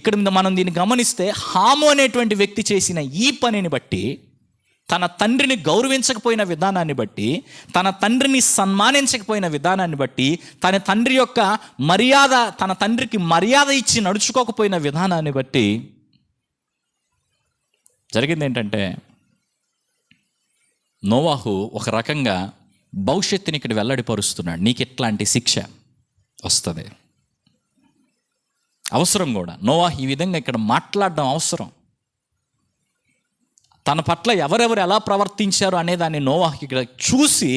ఇక్కడ మనం దీన్ని గమనిస్తే హాము అనేటువంటి వ్యక్తి చేసిన ఈ పనిని బట్టి, తన తండ్రిని గౌరవించకపోయిన విధానాన్ని బట్టి, తన తండ్రిని సన్మానించకపోయిన విధానాన్ని బట్టి, తన తండ్రి యొక్క మర్యాద, తన తండ్రికి మర్యాద ఇచ్చి నడుచుకోకపోయిన విధానాన్ని బట్టి జరిగింది ఏంటంటే, నోవాహు ఒక రకంగా భవిష్యత్తుని ఇక్కడ వెల్లడిపరుస్తున్నాడు. నీకు ఇట్లాంటి శిక్ష వస్తుంది, అవసరం కూడా. నోవాహు ఈ విధంగా ఇక్కడ మాట్లాడడం అవసరం. తన పట్ల ఎవరెవరు ఎలా ప్రవర్తించారు అనే దాన్ని నోవాహు ఇక్కడ చూసి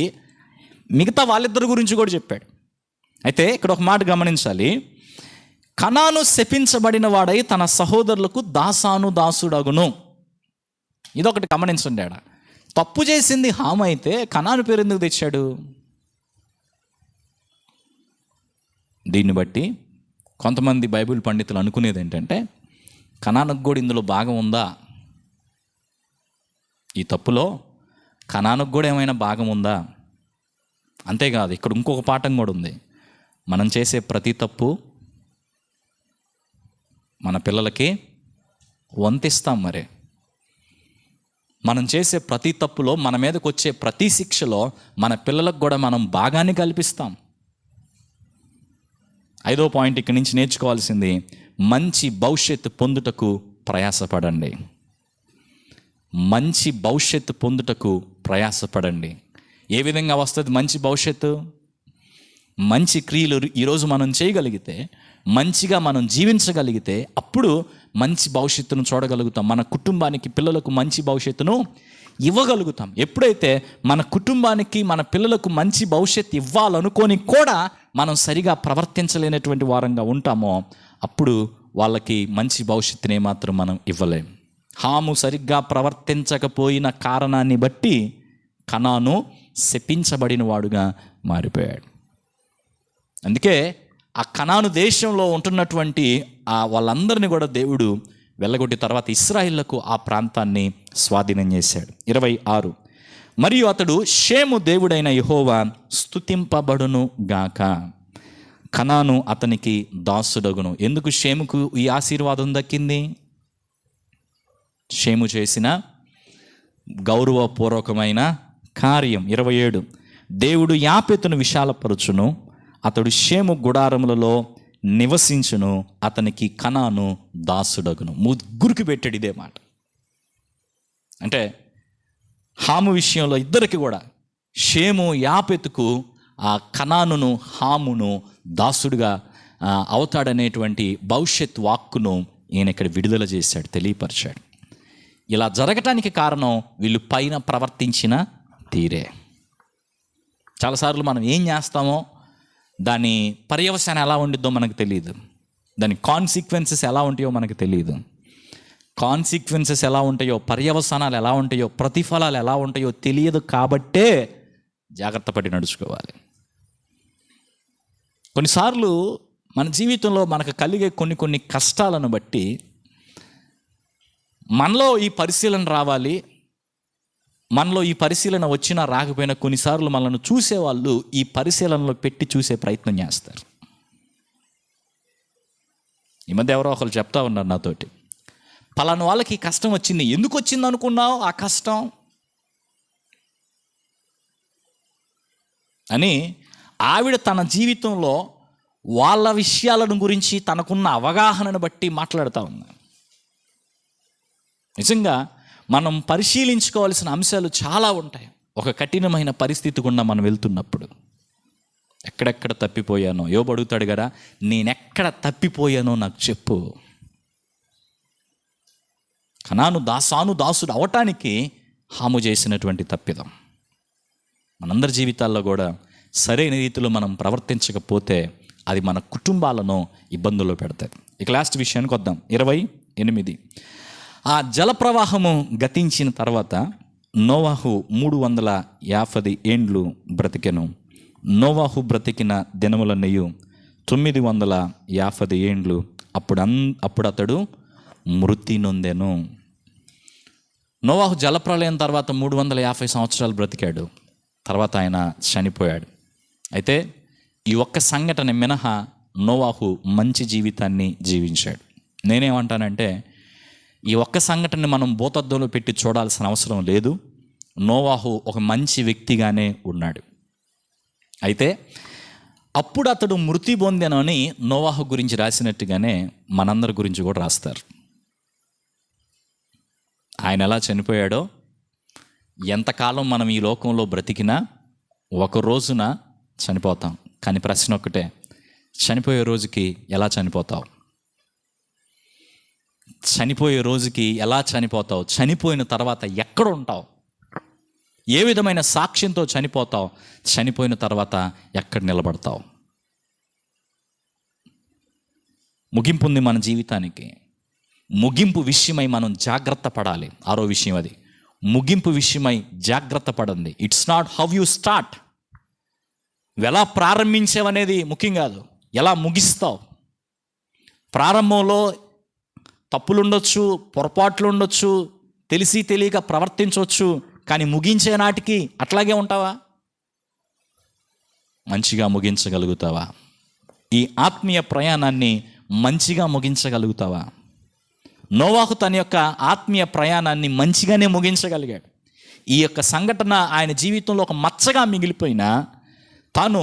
మిగతా వాళ్ళిద్దరి గురించి కూడా చెప్పాడు. అయితే ఇక్కడ ఒక మాట గమనించాలి. కనాను శపించబడిన వాడై తన సహోదరులకు దాసుడగును. ఇదొకటి గమనించండి. ఆడ తప్పు చేసింది హాము అయితే కనాను పేరు ఎందుకు తెచ్చాడు? దీన్ని బట్టి కొంతమంది బైబిల్ పండితులు అనుకునేది ఏంటంటే, కనానుకు కూడా ఇందులో భాగం ఉందా? ఈ తప్పులో కనానుకు కూడా ఏమైనా భాగం ఉందా? అంతేకాదు, ఇక్కడ ఇంకొక పాఠం కూడా ఉంది. మనం చేసే ప్రతి తప్పు మన పిల్లలకి వంతిస్తాం. మరి మనం చేసే ప్రతి తప్పులో, మన మీదకి వచ్చే ప్రతి శిక్షలో మన పిల్లలకు కూడా మనం భాగాన్ని కల్పిస్తాం. 5వ పాయింట్ ఇక్కడి నుంచి నేర్చుకోవాల్సింది, మంచి భవిష్యత్తు పొందుటకు ప్రయాసపడండి. మంచి భవిష్యత్తు పొందుటకు ప్రయాసపడండి. ఏ విధంగా వస్తుంది మంచి భవిష్యత్తు? మంచి క్రియలు ఈరోజు మనం చేయగలిగితే, మంచిగా మనం జీవించగలిగితే అప్పుడు మంచి భవిష్యత్తును చూడగలుగుతాం. మన కుటుంబానికి, పిల్లలకు మంచి భవిష్యత్తును ఇవ్వగలుగుతాం. ఎప్పుడైతే మన కుటుంబానికి, మన పిల్లలకు మంచి భవిష్యత్తు ఇవ్వాలనుకొని కూడా మనం సరిగా ప్రవర్తించలేనటువంటి వారంగా ఉంటామో అప్పుడు వాళ్ళకి మంచి భవిష్యత్తుని మాత్రం మనం ఇవ్వలేం. హాము సరిగ్గా ప్రవర్తించకపోయిన కారణాన్ని బట్టి కనాను శపించబడిన వాడుగా మారిపోయాడు. అందుకే ఆ కనాను దేశంలో ఉంటున్నటువంటి వాళ్ళందరినీ కూడా దేవుడు వెళ్ళగొట్టిన తర్వాత ఇశ్రాయేలుకు ఆ ప్రాంతాన్ని స్వాధీనం చేశాడు. 26, మరియు అతడు షేము దేవుడైన యెహోవా స్తుతింపబడును గాక, కనాను అతనికి దాసుడగును. ఎందుకు షేముకు ఈ ఆశీర్వాదం దక్కింది? షేము చేసిన గౌరవపూర్వకమైన కార్యం. 27, దేవుడు యాపెతును విశాలపరచును, అతడు షేము గుడారములలో నివసించును, అతనికి కనాను దాసుడగును. ముగ్గురికి పెట్టాడు ఇదే మాట. అంటే హాము విషయంలో ఇద్దరికి కూడా, షేము యాపెతుకు ఆ కనానును, హామును దాసుడుగా అవుతాడనేటువంటి భవిష్యత్ వాక్కును ఈయన ఇక్కడ విడుదల చేశాడు, తెలియపరిచాడు. ఇలా జరగటానికి కారణం వీళ్ళు పైన ప్రవర్తించిన తీరే. చాలాసార్లు మనం ఏం చేస్తామో దాని పర్యవసానం ఎలా ఉండిద్దో మనకు తెలియదు. దాని కాన్సిక్వెన్సెస్ ఎలా ఉంటాయో మనకు తెలియదు. కాన్సిక్వెన్సెస్ ఎలా ఉంటాయో, పర్యవసానాలు ఎలా ఉంటాయో, ప్రతిఫలాలు ఎలా ఉంటాయో తెలియదు. కాబట్టే జాగ్రత్త పడి నడుచుకోవాలి. కొన్నిసార్లు మన జీవితంలో మనకు కలిగే కొన్ని కష్టాలను బట్టి మనలో ఈ పరిశీలన రావాలి. మనలో ఈ పరిశీలన వచ్చినా రాకపోయినా కొన్నిసార్లు మనల్ని చూసేవాళ్ళు ఈ పరిశీలనలో పెట్టి చూసే ప్రయత్నం చేస్తారు. ఈ మధ్య ఎవరో ఒకరు చెప్తా ఉన్నారు నాతోటి, పలానా వాళ్ళకి ఈ కష్టం వచ్చింది, ఎందుకు వచ్చింది అనుకున్నావు ఆ కష్టం అని ఆవిడ తన జీవితంలో వాళ్ళ విషయాలను గురించి తనకున్న అవగాహనను బట్టి మాట్లాడుతూ ఉంది. నిజంగా మనం పరిశీలించుకోవాల్సిన అంశాలు చాలా ఉంటాయి. ఒక కఠినమైన పరిస్థితి గుండా మనం వెళ్తున్నప్పుడు ఎక్కడెక్కడ తప్పిపోయానో, యోబు అడుగుతాడు కదా, నేనెక్కడ తప్పిపోయానో నాకు చెప్పు. కనాను దాసుడు అవటానికి హాము చేసినటువంటి తప్పిదం మనందరి జీవితాల్లో కూడా సరైన రీతిలో మనం ప్రవర్తించకపోతే అది మన కుటుంబాలను ఇబ్బందుల్లో పెడతాయి. ఇక లాస్ట్ విషయానికి వద్దాం. 28, ఆ జలప్రవాహము గతించిన తర్వాత నోవాహు 350 ఏండ్లు బ్రతికెను. నోవాహు బ్రతికిన దినములన్నయు 950 ఏండ్లు. అప్పుడు అతడు మృతి నొందెను. నోవాహు జలప్రలయం తర్వాత 350 సంవత్సరాలు బ్రతికాడు. తర్వాత ఆయన చనిపోయాడు. అయితే ఈ ఒక్క సంఘటన మినహా నోవాహు మంచి జీవితాన్ని జీవించాడు. నేనేమంటానంటే ఈ ఒక్క సంఘటనని మనం భూతద్దంలో పెట్టి చూడాల్సిన అవసరం లేదు. నోవాహు ఒక మంచి వ్యక్తిగానే ఉన్నాడు. అయితే అప్పుడు అతడు మృతి పొందెనని నోవాహు గురించి రాసినట్టుగానే మనందరి గురించి కూడా రాస్తారు. ఆయన ఎలా చనిపోయాడో, ఎంతకాలం మనం ఈ లోకంలో బ్రతికినా ఒక రోజున చనిపోతాం. కానీ ప్రశ్న ఒక్కటే, చనిపోయే రోజుకి ఎలా చనిపోతావు? చనిపోయే రోజుకి ఎలా చనిపోతావు? చనిపోయిన తర్వాత ఎక్కడ ఉంటావు? ఏ విధమైన సాక్ష్యంతో చనిపోతావు? చనిపోయిన తర్వాత ఎక్కడ నిలబడతావు? ముగింపు ఉంది మన జీవితానికి. ముగింపు విషయమై మనం జాగ్రత్త పడాలి. 6వ విషయం అది, ముగింపు విషయమై జాగ్రత్త పడండి. It's not how you start. ఎలా ప్రారంభించావనేది ముఖ్యం కాదు, ఎలా ముగిస్తావు. ప్రారంభంలో తప్పులు ఉండొచ్చు, పొరపాట్లు ఉండొచ్చు, తెలిసి తెలియక ప్రవర్తించవచ్చు. కానీ ముగించే నాటికి అట్లాగే ఉంటావా? మంచిగా ముగించగలుగుతావా? ఈ ఆత్మీయ ప్రయాణాన్ని మంచిగా ముగించగలుగుతావా? నోవాహు తన యొక్క ఆత్మీయ ప్రయాణాన్ని మంచిగానే ముగించగలిగాడు. ఈ యొక్క సంఘటన ఆయన జీవితంలో ఒక మచ్చగా మిగిలిపోయినా తాను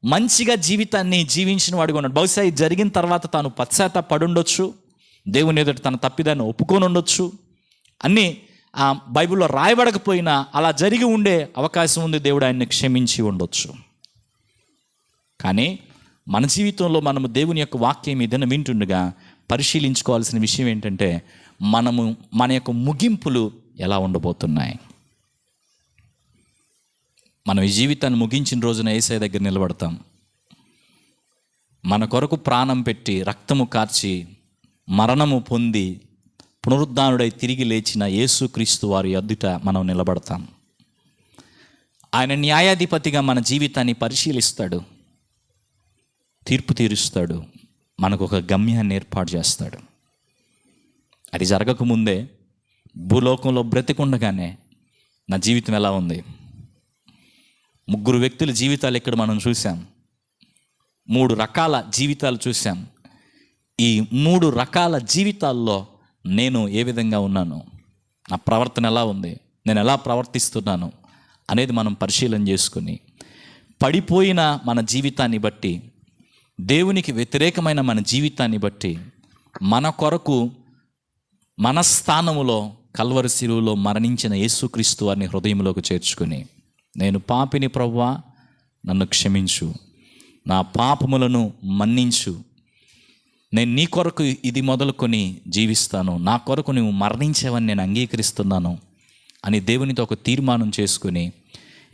మంచిగా జీవితాన్ని జీవించిన వాడిగా ఉన్నాడు. బహుశా ఇది జరిగిన తర్వాత తాను పశ్చాత్తాపడుండొచ్చు, దేవుని ఎదుట తన తప్పిదాన్ని ఒప్పుకొని ఉండొచ్చు. అన్నీ బైబిల్లో రాయబడకపోయినా అలా జరిగి ఉండే అవకాశం ఉంది. దేవుడు ఆయన్ని క్షమించి ఉండొచ్చు. కానీ మన జీవితంలో మనము దేవుని యొక్క వాక్యం ఏదైనా వింటుండగా పరిశీలించుకోవాల్సిన విషయం ఏంటంటే, మన యొక్క ముగింపులు ఎలా ఉండబోతున్నాయి. మనం ఈ జీవితాన్ని ముగించిన రోజున యేసయ్య దగ్గర నిలబడతాం. మన కొరకు ప్రాణం పెట్టి రక్తము కార్చి మరణము పొంది పునరుద్ధానుడై తిరిగి లేచిన యేసుక్రీస్తు వారి ఎదుట మనం నిలబడతాం. ఆయన న్యాయాధిపతిగా మన జీవితాన్ని పరిశీలిస్తాడు, తీర్పు తీరుస్తాడు, మనకు ఒక గమ్యాన్ని ఏర్పాటు చేస్తాడు. అది జరగకముందే భూలోకంలో బ్రతికుండగానే నా జీవితం ఎలా ఉంది? 3 వ్యక్తుల జీవితాలు ఇక్కడ మనం చూసాం. 3 రకాల జీవితాలు చూసాం. ఈ 3 రకాల జీవితాల్లో నేను ఏ విధంగా ఉన్నాను, నా ప్రవర్తన ఎలా ఉంది, నేను ఎలా ప్రవర్తిస్తున్నాను అనేది మనం పరిశీలన చేసుకుని, పడిపోయిన మన జీవితాన్ని బట్టి, దేవునికి వ్యతిరేకమైన మన జీవితాన్ని బట్టి, మన కొరకు మన స్థానములో కల్వరి శిలువలో మరణించిన యేసుక్రీస్తు వారిని హృదయంలోకి చేర్చుకుని, నేను పాపిని ప్రభువా, నన్ను క్షమించు, నా పాపములను మన్నించు, నేను నీ కొరకు ఇది మొదలుకొని జీవిస్తాను, నా కొరకు నువ్వు మరణించేవని నేను అంగీకరిస్తున్నాను అని దేవునితో ఒక తీర్మానం చేసుకుని,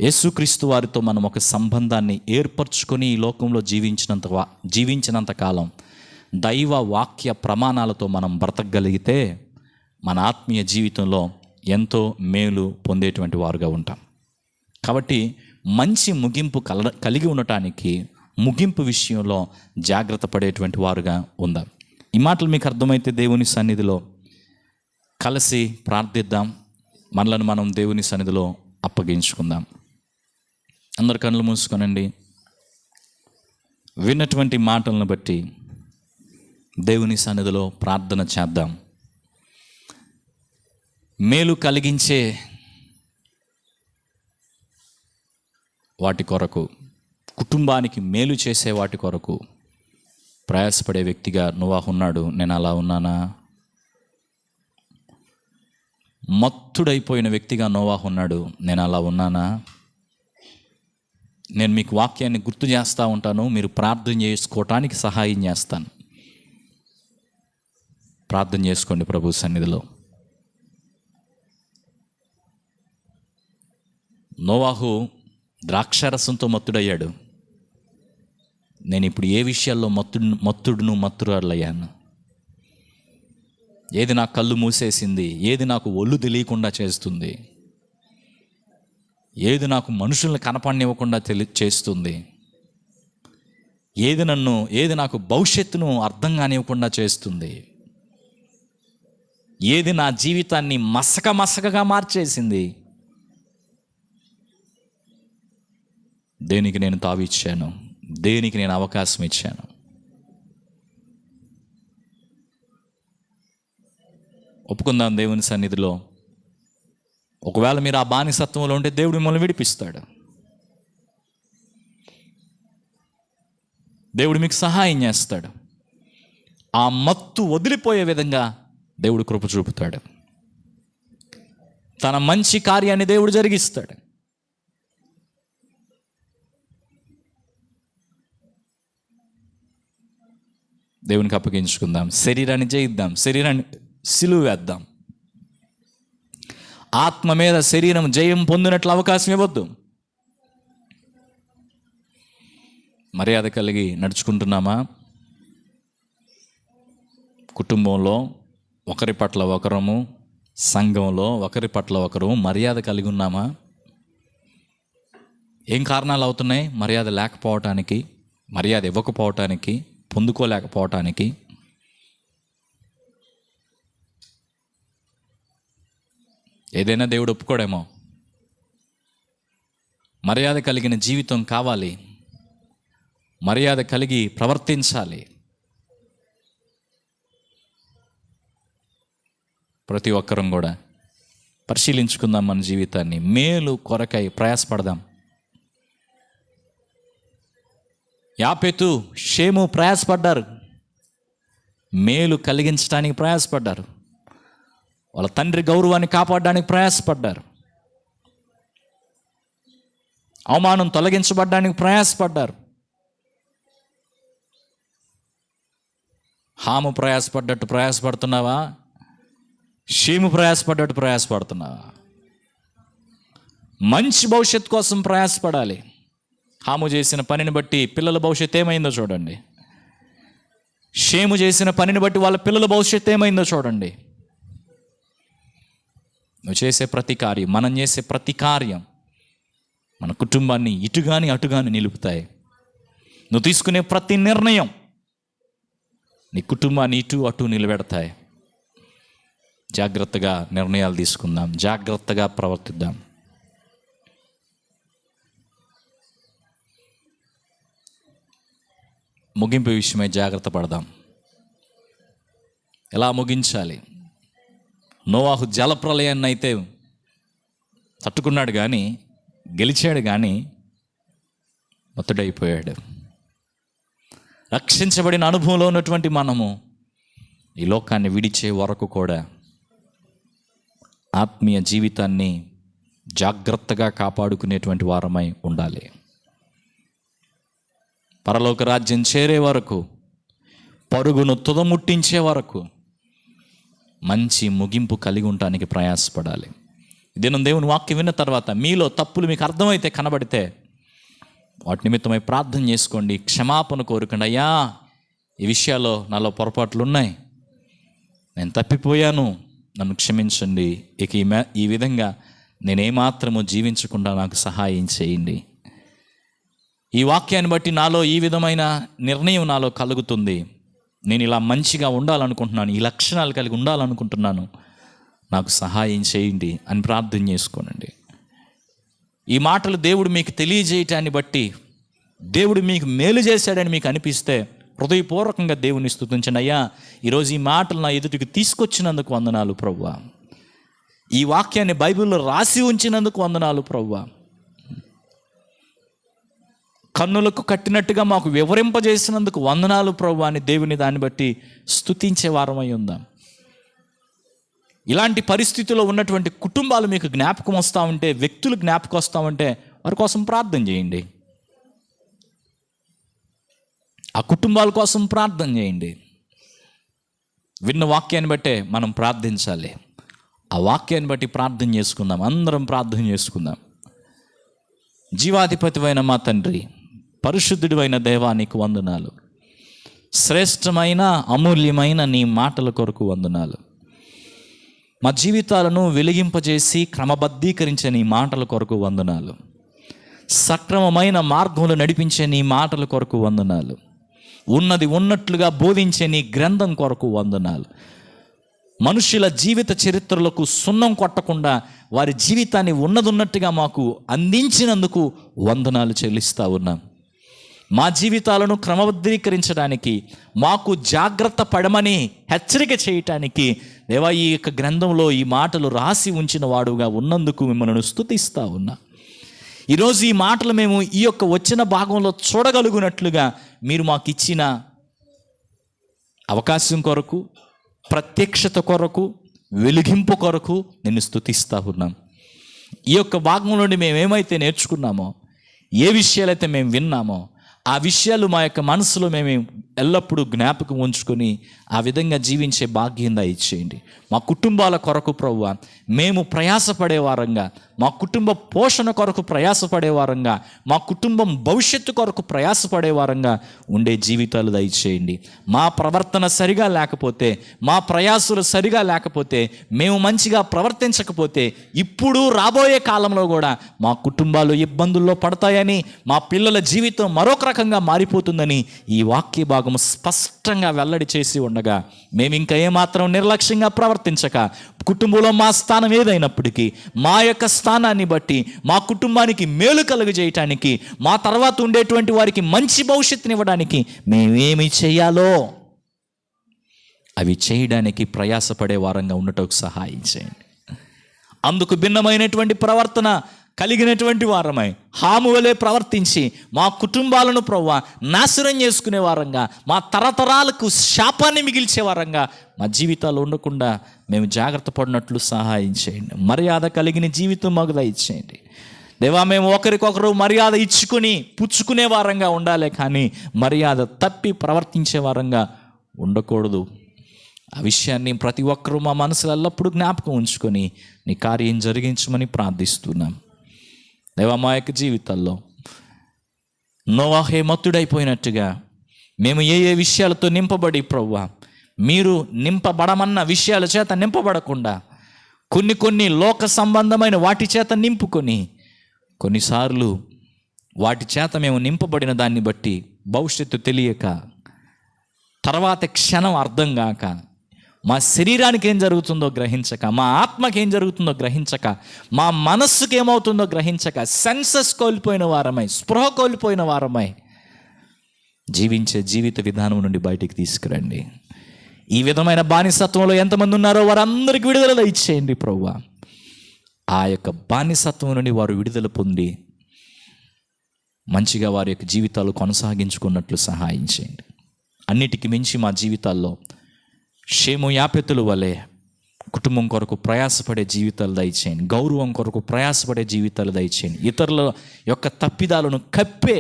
యేసుక్రీస్తు వారితో మనం ఒక సంబంధాన్ని ఏర్పరచుకొని ఈ లోకంలో జీవించినంత కాలం దైవ వాక్య ప్రమాణాలతో మనం బ్రతకగలిగితే మన ఆత్మీయ జీవితంలో ఎంతో మేలు పొందేటువంటి వారుగా ఉంటాం. కాబట్టి మంచి ముగింపు కలిగి ఉండటానికి ముగింపు విషయంలో జాగ్రత్త పడేటువంటి వారుగా ఉందాం. ఈ మాటలు మీకు అర్థమైతే దేవుని సన్నిధిలో కలిసి ప్రార్థిద్దాం. మనలను మనం దేవుని సన్నిధిలో అప్పగించుకుందాం. అందరు కళ్ళు మూసుకొనండి. విన్నటువంటి మాటలను బట్టి దేవుని సన్నిధిలో ప్రార్థన చేద్దాం. మేలు కలిగించే వాటి కొరకు, కుటుంబానికి మేలు చేసే వాటి కొరకు ప్రయాసపడే వ్యక్తిగా నోవాహు ఉన్నాడు. నేను అలా ఉన్నానా? మత్తుడైపోయిన వ్యక్తిగా నోవాహు ఉన్నాడు. నేను అలా ఉన్నానా? నేను మీకు వాక్యాన్ని గుర్తు చేస్తూ ఉంటాను, మీరు ప్రార్థన చేసుకోవటానికి సహాయం చేస్తాను. ప్రార్థన చేసుకోండి ప్రభు సన్నిధిలో. నోవాహు ద్రాక్షారసంతో మత్తుడయ్యాడు. నేను ఇప్పుడు ఏ విషయాల్లో మత్తురాలయ్యాను? ఏది నా కళ్ళు మూసేసింది, ఏది నాకు ఒళ్ళు తెలియకుండా చేస్తుంది, ఏది నాకు మనుషుల్ని కనపడనివ్వకుండా చేస్తుంది, ఏది నాకు భవిష్యత్తును అర్థం కానివ్వకుండా చేస్తుంది, ఏది నా జీవితాన్ని మసకగా మార్చేసింది, దేనికి నేను తావిచ్చాను, దేనికి నేను అవకాశం ఇచ్చాను? ఒప్పుకుందాం దేవుని సన్నిధిలో. ఒకవేళ మీరు ఆ బానిసత్వంలో ఉంటే దేవుడు మిమ్మల్ని విడిపిస్తాడు. దేవుడు మీకు సహాయం చేస్తాడు. ఆ మత్తు వదిలిపోయే విధంగా దేవుడు కృప చూపుతాడు. తన మంచి కార్యాన్ని దేవుడు జరిగిస్తాడు. దేవునికి అప్పగించుకుందాం. శరీరాన్ని జయిద్దాం, శరీరాన్ని సిలువ వేద్దాం. ఆత్మ మీద శరీరం జయం పొందినట్లు అవకాశం ఇవ్వద్దు. మర్యాద కలిగి నడుచుకుంటున్నామా? కుటుంబంలో ఒకరి పట్ల ఒకరము, సంఘంలో ఒకరి పట్ల ఒకరు మర్యాద కలిగి ఉన్నామా? ఏం కారణాలు అవుతున్నాయి మర్యాద లేకపోవటానికి, మర్యాద ఇవ్వకపోవటానికి, పొందుకోలేకపోవటానికి? ఏదైనా దేవుడు ఒప్పుకోడేమో. మర్యాద కలిగిన జీవితం కావాలి. మర్యాద కలిగి ప్రవర్తించాలి. ప్రతి ఒక్కరం కూడా పరిశీలించుకుందాం మన జీవితాన్ని. మేలు కొరకై ప్రయాసపడదాం. యాపెతు, షేము ప్రయాసపడ్డారు, మేలు కలిగించడానికి ప్రయాసపడ్డారు, వాళ్ళ తండ్రి గౌరవాన్ని కాపాడడానికి ప్రయాసపడ్డారు, అవమానం తొలగించబడ్డానికి ప్రయాసపడ్డారు. హాము ప్రయాసపడ్డట్టు ప్రయాసపడుతున్నావా? షేము ప్రయాసపడ్డట్టు ప్రయాసపడుతున్నావా? మంచి భవిష్యత్తు కోసం ప్రయాసపడాలి. హాము చేసిన పనిని బట్టి పిల్లల భవిష్యత్తు ఏమైందో చూడండి. షేము చేసిన పనిని బట్టి వాళ్ళ పిల్లల భవిష్యత్తు ఏమైందో చూడండి. నువ్వు చేసే ప్రతి కార్యం, మనం చేసే ప్రతి కార్యం మన కుటుంబాన్ని ఇటుగాని అటుగాని నిలుపుతాయి. నువ్వు తీసుకునే ప్రతి నిర్ణయం నీ కుటుంబాన్ని ఇటు అటు నిలబెడతాయి. జాగ్రత్తగా నిర్ణయాలు తీసుకుందాం, జాగ్రత్తగా ప్రవర్తిద్దాం. ముగింపు విషయమై జాగ్రత్త పడదాం. ఎలా ముగించాలి? నోవాహు జలప్రలయాన్ని అయితే తట్టుకున్నాడు, కానీ గెలిచాడు, కానీ మత్తుడైపోయాడు. రక్షించబడిన అనుభవంలో ఉన్నటువంటి మనము ఈ లోకాన్ని విడిచే వరకు కూడా ఆత్మీయ జీవితాన్ని జాగ్రత్తగా కాపాడుకునేటువంటి వారమై ఉండాలి. పరలోక రాజ్యం చేరే వరకు, పరుగును తుదముట్టించే వరకు మంచి ముగింపు కలిగి ఉండటానికి ప్రయాసపడాలి. దినం దేవుని వాక్యం విన్న తర్వాత మీలో తప్పులు మీకు అర్థమైతే, కనబడితే వాటి నిమిత్తమై ప్రార్థన చేసుకోండి, క్షమాపణ కోరుకోండి. అయ్యా, ఈ విషయాల్లో నాలో పొరపాట్లు ఉన్నాయి, నేను తప్పిపోయాను, నన్ను క్షమించండి. ఇక ఈ విధంగా నేనేమాత్రము జీవించకుండా నాకు సహాయం చేయండి. ఈ వాక్యాన్ని బట్టి నాలో ఈ విధమైన నిర్ణయం నాలో కలుగుతుంది, నేను ఇలా మంచిగా ఉండాలనుకుంటున్నాను, ఈ లక్షణాలు కలిగి ఉండాలనుకుంటున్నాను, నాకు సహాయం చేయండి అని ప్రార్థన చేసుకోనండి. ఈ మాటలు దేవుడు మీకు తెలియజేయటాన్ని బట్టి, దేవుడు మీకు మేలు చేశాడని మీకు అనిపిస్తే హృదయపూర్వకంగా దేవుని స్తుతించండి. అయ్యా, ఈరోజు ఈ మాటలు నా ఎదుటికి తీసుకొచ్చినందుకు వందనాలు ప్రభువా. ఈ వాక్యాన్ని బైబిల్లో రాసి ఉంచినందుకు వందనాలు ప్రభువా. కన్నులకు కట్టినట్టుగా మాకు వివరింపజేసినందుకు వందనాలు ప్రభువా అని దేవుని దాన్ని బట్టి స్తుతించే వారమై ఉందాం. ఇలాంటి పరిస్థితిలో ఉన్నటువంటి కుటుంబాలు మీకు జ్ఞాపకం వస్తూ ఉంటే, వ్యక్తులు జ్ఞాపకం వస్తూ ఉంటే వారి కోసం ప్రార్థన చేయండి. ఆ కుటుంబాల కోసం ప్రార్థన చేయండి. విన్న వాక్యాన్ని బట్టే మనం ప్రార్థించాలి. ఆ వాక్యాన్ని బట్టి ప్రార్థన చేసుకుందాం, అందరం ప్రార్థన చేసుకుందాం. జీవాధిపతివైన మా తండ్రి, పరిశుద్ధుడివైన దేవా, నీకు వందనాలు. శ్రేష్టమైన అమూల్యమైన నీ మాటల కొరకు వందనాలు. మా జీవితాలను వెలిగింపజేసి క్రమబద్ధీకరించే నీ మాటల కొరకు వందనాలు. సక్రమమైన మార్గంలో నడిపించే నీ మాటల కొరకు వందనాలు. ఉన్నది ఉన్నట్లుగా బోధించే నీ గ్రంథం కొరకు వందనాలు. మనుషుల జీవిత చరిత్రలకు సున్నం కొట్టకుండా వారి జీవితాన్ని ఉన్నదున్నట్టుగా మాకు అందించినందుకు వందనాలు చెల్లిస్తూ ఉన్నాం. మా జీవితాలను క్రమబద్ధీకరించడానికి, మాకు జాగ్రత్త పడమని హెచ్చరిక చేయటానికి దేవా, ఈ యొక్క గ్రంథంలో ఈ మాటలు రాసి ఉంచిన వాడుగా ఉన్నందుకు మిమ్మల్ని స్తుతిస్తూ ఉన్నా. ఈరోజు ఈ మాటలు మేము ఈ యొక్క వచ్చిన భాగంలో చూడగలుగునట్లుగా మీరు మాకు ఇచ్చిన అవకాశం కొరకు, ప్రత్యక్షత కొరకు, వెలిగింపు కొరకు నిన్ను స్తుతిస్తూ ఉన్నాం. ఈ యొక్క భాగం నుండి మేము ఏమైతే నేర్చుకున్నామో, ఏ విషయాలైతే మేము విన్నామో, ఆ విషయాలు మా యొక్క మనసులో మేము ఎల్లప్పుడూ జ్ఞాపకం ఉంచుకొని ఆ విధంగా జీవించే భాగ్యం దయచేయండి. మా కుటుంబాల కొరకు ప్రభువా మేము ప్రయాసపడే వారంగా, మా కుటుంబ పోషణ కొరకు ప్రయాసపడే వారంగా, మా కుటుంబం భవిష్యత్తు కొరకు ప్రయాసపడే వారంగా ఉండే జీవితాలు దయచేయండి. మా ప్రవర్తన సరిగా లేకపోతే, మా ప్రయాసాలు సరిగా లేకపోతే, మేము మంచిగా ప్రవర్తించకపోతే ఇప్పుడు రాబోయే కాలంలో కూడా మా కుటుంబాలు ఇబ్బందుల్లో పడతాయని, మా పిల్లల జీవితం మరొక రకంగా మారిపోతుందని ఈ వాక్య భాగం భాగము స్పష్టంగా వెల్లడి చేసి ఉండగా మేము ఇంకా ఏమాత్రం నిర్లక్ష్యంగా ప్రవర్తించక, కుటుంబంలో మా స్థానం ఏదైనప్పటికీ మా యొక్క స్థానాన్ని బట్టి మా కుటుంబానికి మేలు కలుగజేయటానికి, మా తర్వాత ఉండేటువంటి వారికి మంచి భవిష్యత్తునివ్వడానికి మేమేమి చేయాలో అవి చేయడానికి ప్రయాసపడే వారంగా ఉండటకు సహాయం చేయండి. అందుకు భిన్నమైనటువంటి ప్రవర్తన కలిగినటువంటి వారమై హాము వలె ప్రవర్తించి మా కుటుంబాలను ప్రభువా నాశనం చేసుకునే వారంగా, మా తరతరాలకు శాపాన్ని మిగిల్చే వారంగా మా జీవితాలు ఉండకుండా మేము జాగ్రత్త పడినట్లు సహాయం చేయండి. మర్యాద కలిగిన జీవితం మాకు దయచేయండి దేవా. మేము ఒకరికొకరు మర్యాద ఇచ్చుకుని పుచ్చుకునే వారంగా ఉండాలి, కానీ మర్యాద తప్పి ప్రవర్తించే వారంగా ఉండకూడదు. ఆ విషయాన్ని ప్రతి ఒక్కరూ మా మనసులో ఎల్లప్పుడూ జ్ఞాపకం ఉంచుకొని నీ కార్యం జరిగించమని ప్రార్థిస్తున్నాం దేవా. మా యొక్క జీవితాల్లో నోవాహే మత్తుడైపోయినట్టుగా మేము ఏ ఏ విషయాలతో నింపబడి ప్రభువా మీరు నింపబడమన్న విషయాల చేత నింపబడకుండా కొన్ని లోక సంబంధమైన వాటి చేత నింపుకొని, కొన్నిసార్లు వాటి చేత మేము నింపబడిన దాన్ని బట్టి భవిష్యత్తు తెలియక, తర్వాత క్షణం అర్థం కాక, మా శరీరానికి ఏం జరుగుతుందో గ్రహించక, మా ఆత్మకి ఏం జరుగుతుందో గ్రహించక, మా మనస్సుకి ఏమవుతుందో గ్రహించక, సెన్సెస్ కోల్పోయిన వారమై, స్పృహ కోల్పోయిన వారమై జీవించే జీవిత విధానం నుండి బయటికి తీసుకురండి. ఈ విధమైన బానిసత్వంలో ఎంతమంది ఉన్నారో వారందరికీ విడుదల ఇచ్చేయండి ప్రభువా. ఆ యొక్క బానిసత్వం నుండి వారు విడుదల పొంది మంచిగా వారి యొక్క జీవితాలు కొనసాగించుకున్నట్లు సహాయం చేయండి. అన్నిటికీ మించి మా జీవితాల్లో షేము యాపెతుల వలె కుటుంబం కొరకు ప్రయాసపడే జీవితాలు దయచేయండి. గౌరవం కొరకు ప్రయాసపడే జీవితాలు దయచేయండి. ఇతరుల యొక్క తప్పిదాలను కప్పే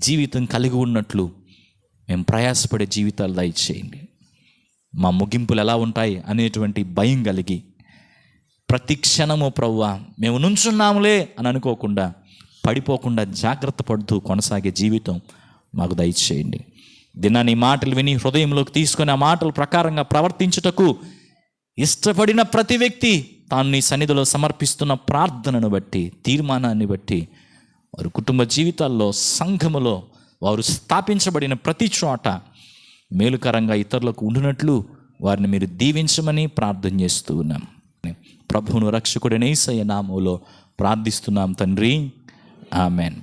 జీవితం కలిగి ఉన్నట్లు మేము ప్రయాసపడే జీవితాలు దయచేయండి. మా ముగింపులు ఎలా ఉంటాయి అనేటువంటి భయం కలిగి ప్రతి క్షణము ప్రభువా మేము నుంచున్నాములే అని అనుకోకుండా, పడిపోకుండా జాగ్రత్త పడుతూ కొనసాగే జీవితం మాకు దయచేయండి. దినాన్ని మాటలు విని హృదయంలోకి తీసుకొని ఆ మాటల ప్రకారంగా ప్రవర్తించుటకు ఇష్టపడిన ప్రతి వ్యక్తి తాను నీ సన్నిధిలో సమర్పిస్తున్న ప్రార్థనను బట్టి, తీర్మానాన్ని బట్టి వారి కుటుంబ జీవితాల్లో, సంఘములో వారు స్థాపించబడిన ప్రతి చోట మేలుకరంగా ఇతరులకు ఉండినట్లు వారిని మీరు దీవించమని ప్రార్థన చేస్తూ ఉన్నాం. ప్రభువును రక్షకుడైన యేసయ్య నామములో ప్రార్థిస్తున్నాం తండ్రి, ఆమెన్.